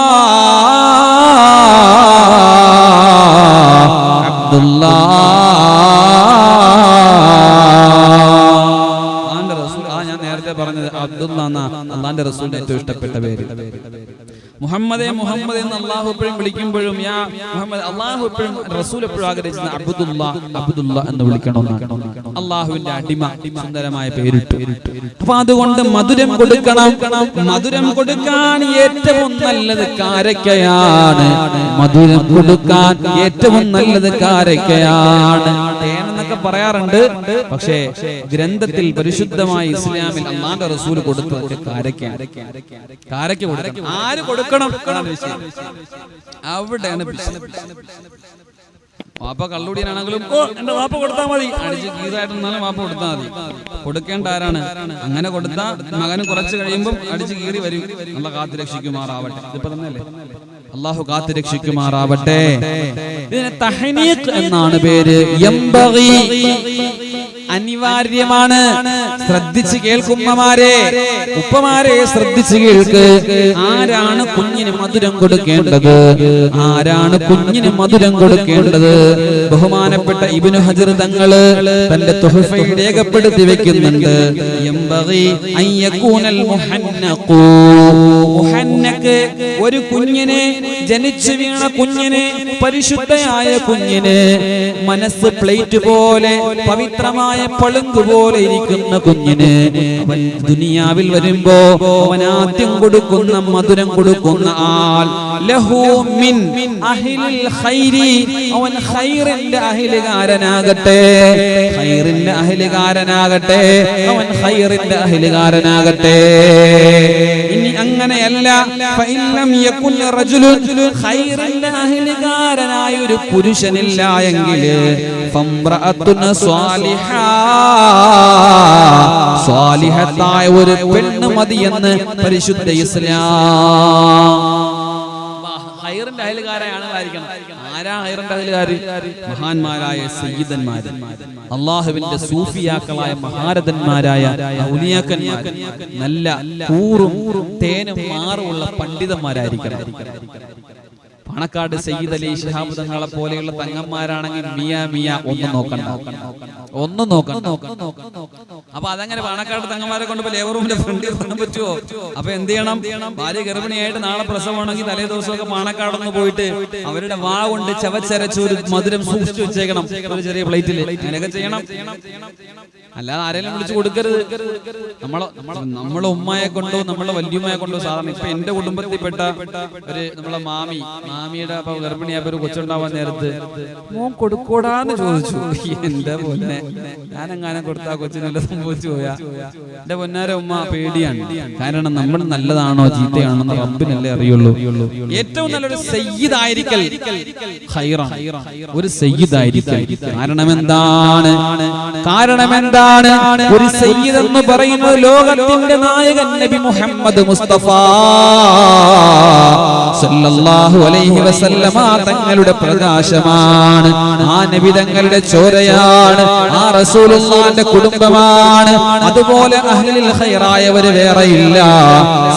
[SPEAKER 2] ഞാൻ നേരത്തെ പറഞ്ഞത് അബ്ദുല്ലാ എന്ന അള്ളാന്റെ റസൂലിന്റെ ഏറ്റവും ഇഷ്ടപ്പെട്ട പേര്. മുഹമ്മദേ മുഹമ്മദ് എന്ന് അള്ളാഹു എപ്പോഴും വിളിക്കുമ്പോഴും യാ മുഹമ്മദ്, അള്ളാഹു എപ്പോഴും റസൂൽ എപ്പോഴും ആഗ്രഹിച്ചത് അബ്ദുല്ലാ അബ്ദുല്ലാ എന്ന് വിളിക്കണമെന്നാണ്. അള്ളാഹുവിന്റെ അടിമ, സുന്ദരമായ പേരിട്ടു. അപ്പൊ അതുകൊണ്ട് മധുരം കൊടുക്കണം. മധുരം കൊടുക്കാൻ ഏറ്റവും നല്ലത് കാരക്കയാണ്. മധുരം കൊടുക്കാൻ ഏറ്റവും നല്ലത് കാരക്കയാണ്. തേനെന്നൊക്കെ പറയാറുണ്ട്, പക്ഷേ ഗ്രന്ഥത്തിൽ പരിശുദ്ധമായ ഇസ്ലാമിൽ അള്ളാഹുവിന്റെ റസൂൽ കൊടുത്തത് കാരക്കയാണ്. കാരക്ക കൊടുക്കണം. ആര് കൊടുക്കണം? അവിടെയാണ് വാപ്പ കള്ളുടിയാണെങ്കിലും എന്റെ വാപ്പ കൊടുത്താൽ മതി, അടിച്ച് കീറായിട്ടെന്നാലും വാപ്പ കൊടുത്താൽ മതി. കൊടുക്കേണ്ട ആരാണ്? അങ്ങനെ കൊടുത്താൽ മകന് കുറച്ച് കഴിയുമ്പോൾ അടിച്ച് കീറി വരും. അള്ളാഹു കാത്തു രക്ഷിക്കുമാറാവട്ടെ. ഇതിപ്പോ തന്നെയല്ലേ? അള്ളാഹു കാത്തു രക്ഷിക്കുമാറാവട്ടെ. ഇതിന് തഹ്നീഖ് എന്നാണ് പേര്. യംബഗി, അനിവാര്യമാണ്. ശ്രദ്ധിച്ച് കേൾക്കുമ്മമാരെ, ഉപ്പമാരെ ശ്രദ്ധിച്ച് കേൾക്ക്. ആരാണ് കുഞ്ഞിന് മധുരം കൊടുക്കേണ്ടത്? ആരാണ് കുഞ്ഞിന് മധുരം കൊടുക്കേണ്ടത്? ബഹുമാനപ്പെട്ട ഇബ്നു ഹജർ തങ്ങള് തന്റെ തുഹഫയിൽ രേഖപ്പെടുത്തി വെക്കുന്നുണ്ട്. യംബഗി അൻ യകൂനൽ മുഹന്നഖു. മുഹന്നഖ് ഒരു കുഞ്ഞിനെ, ജനിച്ചു വീണ കുഞ്ഞിന്, പരിശുദ്ധയായ കുഞ്ഞിന്, മനസ്സ് പ്ലേറ്റ് പോലെ പവിത്രമായ പളുങ്ക് പോലെ ഇരിക്കുന്ന കുഞ്ഞിന് അവൻ ദുനിയാവിൽ വരുമ്പോ അവൻ ആദ്യം കൊടുക്കുന്ന മധുരം കൊടുക്കുന്ന ആൾ ലഹു മിൻ അഹ്ലിൽ ഖൈരി, അവൻ ഖൈറിന്റെ അഹ്ലുകാരനാകട്ടെ. ഖൈറിന്റെ അഹ്ലുകാരനാകട്ടെ. അവൻ ഖൈറിന്റെ അഹ്ലുകാരനാകട്ടെ. ഇനി അങ്ങനെയല്ല, ഫഇല്ലം യകുൻ റജുലുൻ, ഖൈറിന്റെ അഹ്ലുകാരനായ ഒരു പുരുഷനില്ല എങ്കിൽ ഫംറഅത്തുൻ സ്വാലിഹ, സ്വാലിഹത്തായ ഒരു പെണ്ണ് മതിയെന്ന് പരിശുദ്ധ ഇസ്ലാം. ഖൈറിന്റെ അയൽക്കാരായിരിക്കണം. ആരാ ഖൈറിന്റെ അയൽക്കാര്? മഹാന്മാരായ സയ്യിദന്മാര്, അള്ളാഹുവിന്റെ സൂഫിയാക്കളായ മഹാരഥന്മാരായ ഔലിയാക്കന്മാർ, നല്ല കൂറും തേനും മാറുമുള്ള പണ്ഡിതന്മാരായിരിക്കണം. പാണക്കാട് സയ്യിദ് അലി ശിഹാബ് തങ്ങളെ പോലെയുള്ള തങ്ങന്മാരാണെങ്കിൽ മിയാ മിയാ ഒന്നും നോക്കണം. അപ്പൊ അതങ്ങനെ പാണക്കാട് തങ്ങന്മാരെ കൊണ്ട് ലേബർ റൂമിന്റെ ഫ്രണ്ടിൽ ഇറങ്ങാൻ പറ്റുമോ? അപ്പൊ എന്ത് ചെയ്യണം? ഭാര്യ ഗർഭിണിയായിട്ട് നാളെ പ്രസവമാണെങ്കിൽ തലേ ദിവസമൊക്കെ പാണക്കാടൊന്ന് പോയിട്ട് അവരുടെ വാ കൊണ്ട് ചവച്ചരച്ച് ഒരു മധുരം സൂക്ഷിച്ചു വെച്ചേക്കണം ഒരു ചെറിയ പ്ലേറ്റിൽ. അങ്ങനെയൊക്കെ ചെയ്യണം. അല്ലാതെ ആരെങ്കിലും വിളിച്ചു കൊടുക്കരുത്. നമ്മളെ ഉമ്മയെ കൊണ്ടോ നമ്മളെ വല്യമ്മയെ കൊണ്ടോ സാധാരണ ഇപ്പൊ എന്റെ കുടുംബത്തിൽപ്പെട്ട ഒരു നമ്മളെ മാമിയുടെ അപ്പൊ ഗർഭിണിയായപ്പോ ഒരു കൊച്ചുണ്ടാവാൻ നേരത്ത് മോൻ കൊടുക്കൂടാന്ന് ചോദിച്ചു. എന്റെ പോലെ ഞാനെങ്ങാനും കൊടുത്താ കൊച്ചിനല്ല സംഭവം ചോദിച്ചു പോയാ എന്റെ പൊന്നാര ഉമ്മ പേടിയാണ്. കാരണം നമ്മൾ നല്ലതാണോ ചീത്തയാണോ എന്ന് റബ്ബിനല്ലേ അറിയുള്ളൂ. ഏറ്റവും നല്ലൊരു സയ്യിദായിരിക്കൽ ഖൈറാണ്, ഒരു സയ്യിദായിരിക്കൽ. കാരണം എന്താണ് ഒരു സയ്യിദ് എന്ന് പറയുന്നത്? ലോകത്തിന്റെ നായകൻ നബി മുഹമ്മദ് മുസ്തഫ സല്ലല്ലാഹു അലൈഹി വസല്ലമ തങ്ങളുടെ പ്രകാശമാണ്. ആ നബി തങ്ങളുടെ ചോരയാണ്. ആ റസൂലുള്ളാഹിന്റെ കുടുംബമാണ്. അതുപോലെ അഹ്ലുൽ ഖൈറായവര് വേറെയില്ല.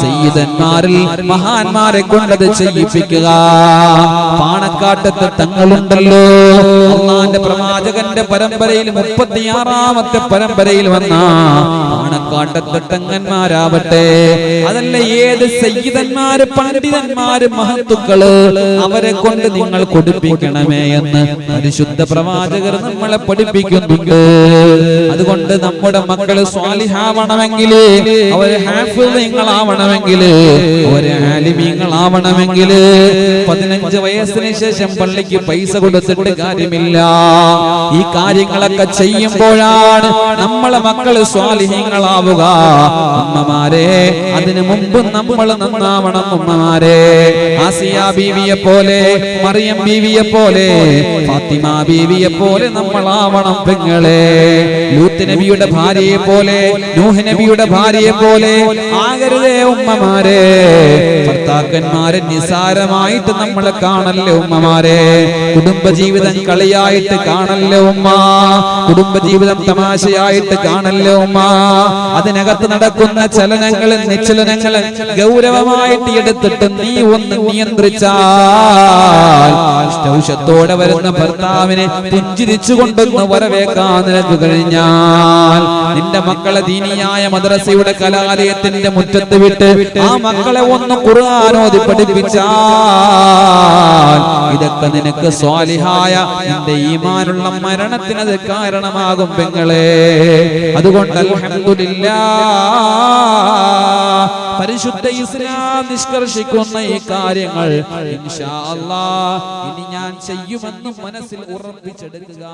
[SPEAKER 2] സയ്യിദന്മാരിൽ മഹാന്മാരെ കൊണ്ടത് ചെയ്യിപ്പിക്കുക. പാണക്കാട്ടത്തെ തങ്ങളുണ്ടല്ലോ, അല്ലാഹുവിന്റെ പ്രവാചകന്റെ പരമ്പരയിൽ 36ാമത്തെ പരമ്പരയിൽ വന്ന പാണക്കാട്ടത്തെ തങ്ങന്മാരാവട്ടെ, അതല്ല ഏത് സയ്യിദന്മാര് പണ്ഡിതന്മാര് മഹത്തുക്കള്, അവരെ കൊണ്ട് നിങ്ങൾ കൊടുപ്പിക്കണമേ എന്ന് പരിശുദ്ധ പ്രവാചകർ നമ്മളെ പഠിപ്പിക്കുന്നുണ്ട്. അതുകൊണ്ട് നമ്മുടെ മക്കള് സ്വാലിഹാവണമെങ്കിൽ, അവര് ഹാഫിളീങ്ങളാവണമെങ്കിൽ, അവര് ആലിമീങ്ങളാവണമെങ്കിൽ 15 വയസ്സിന് ശേഷം പള്ളിക്ക് പൈസ കൊടുത്തിട്ട് കാര്യമില്ല. ഈ കാര്യങ്ങളൊക്കെ ചെയ്യുമ്പോഴാണ് നമ്മളെ മക്കള് സ്വാലിഹീങ്ങളാവുക. ഉമ്മമാരെ, അതിനു മുമ്പ് നമ്മൾ നന്നാവണം. ഉമ്മമാരെ, ആസിയ ബീവിയെ പോലെ, മറിയം ബീവിയെ പോലെ, ഫാത്തിമ ബീവിയെ പോലെ നമ്മളാവണം പെങ്ങളെ. ലൂത്ത് നബിയുടെ ഭാര്യയെ പോലെ, നൂഹ് നബിയുടെ ഭാര്യയെ പോലെ ആകരുതേ ഉമ്മമാരെ. ഭർത്താക്കന്മാരെ നിസാരമായിട്ട് നമ്മളെ കാണല്ലേ ഉമ്മമാരെ. കുടുംബജീവിതം കളിയായിട്ട് കാണല്ലേ ഉമ്മ. കുടുംബജീവിതം തമാശയായിട്ട് കാണല്ലേ ഉമ്മ. അതിനകത്ത് നടക്കുന്ന ചലനങ്ങളും നിശ്ചലനങ്ങളും ഗൗരവമായിട്ട് എടുത്തിട്ട് നീ ഒന്ന് നിയന്ത്രിച്ചാൽ ഔഷധത്തോടെ വരുന്ന ഭർത്താവിനെ പുഞ്ചിരിച്ചു കൊണ്ടൊന്ന് വരവേക്കാൻ നിനക്ക് കഴിഞ്ഞാൽ, നിന്റെ മക്കളെ ദീനിയായ മദ്രസയുടെ കലാലയത്തിന്റെ മുറ്റത്ത് വിട്ട് ആ മക്കളെ ഒന്ന് ഖുർആനോദി പഠിപ്പിച്ചാൽ ഇതൊക്കെ നിനക്ക് സ്വാലിഹായ നിന്റെ ഈമാനുള്ള മരണത്തിനത് കാരണമാകും പെങ്ങളെ. അതുകൊണ്ട് അൽഹംദുലില്ലാഹ്, പരിശുദ്ധ ഇസ്ലാം നിഷ്കർഷിക്കുന്ന ഈ കാര്യങ്ങൾ ഇൻഷാ അല്ലാഹ് ഇനി ഞാൻ ചെയ്യുമെന്ന് മനസ്സിൽ ഉറപ്പിച്ചെടുക്കുക.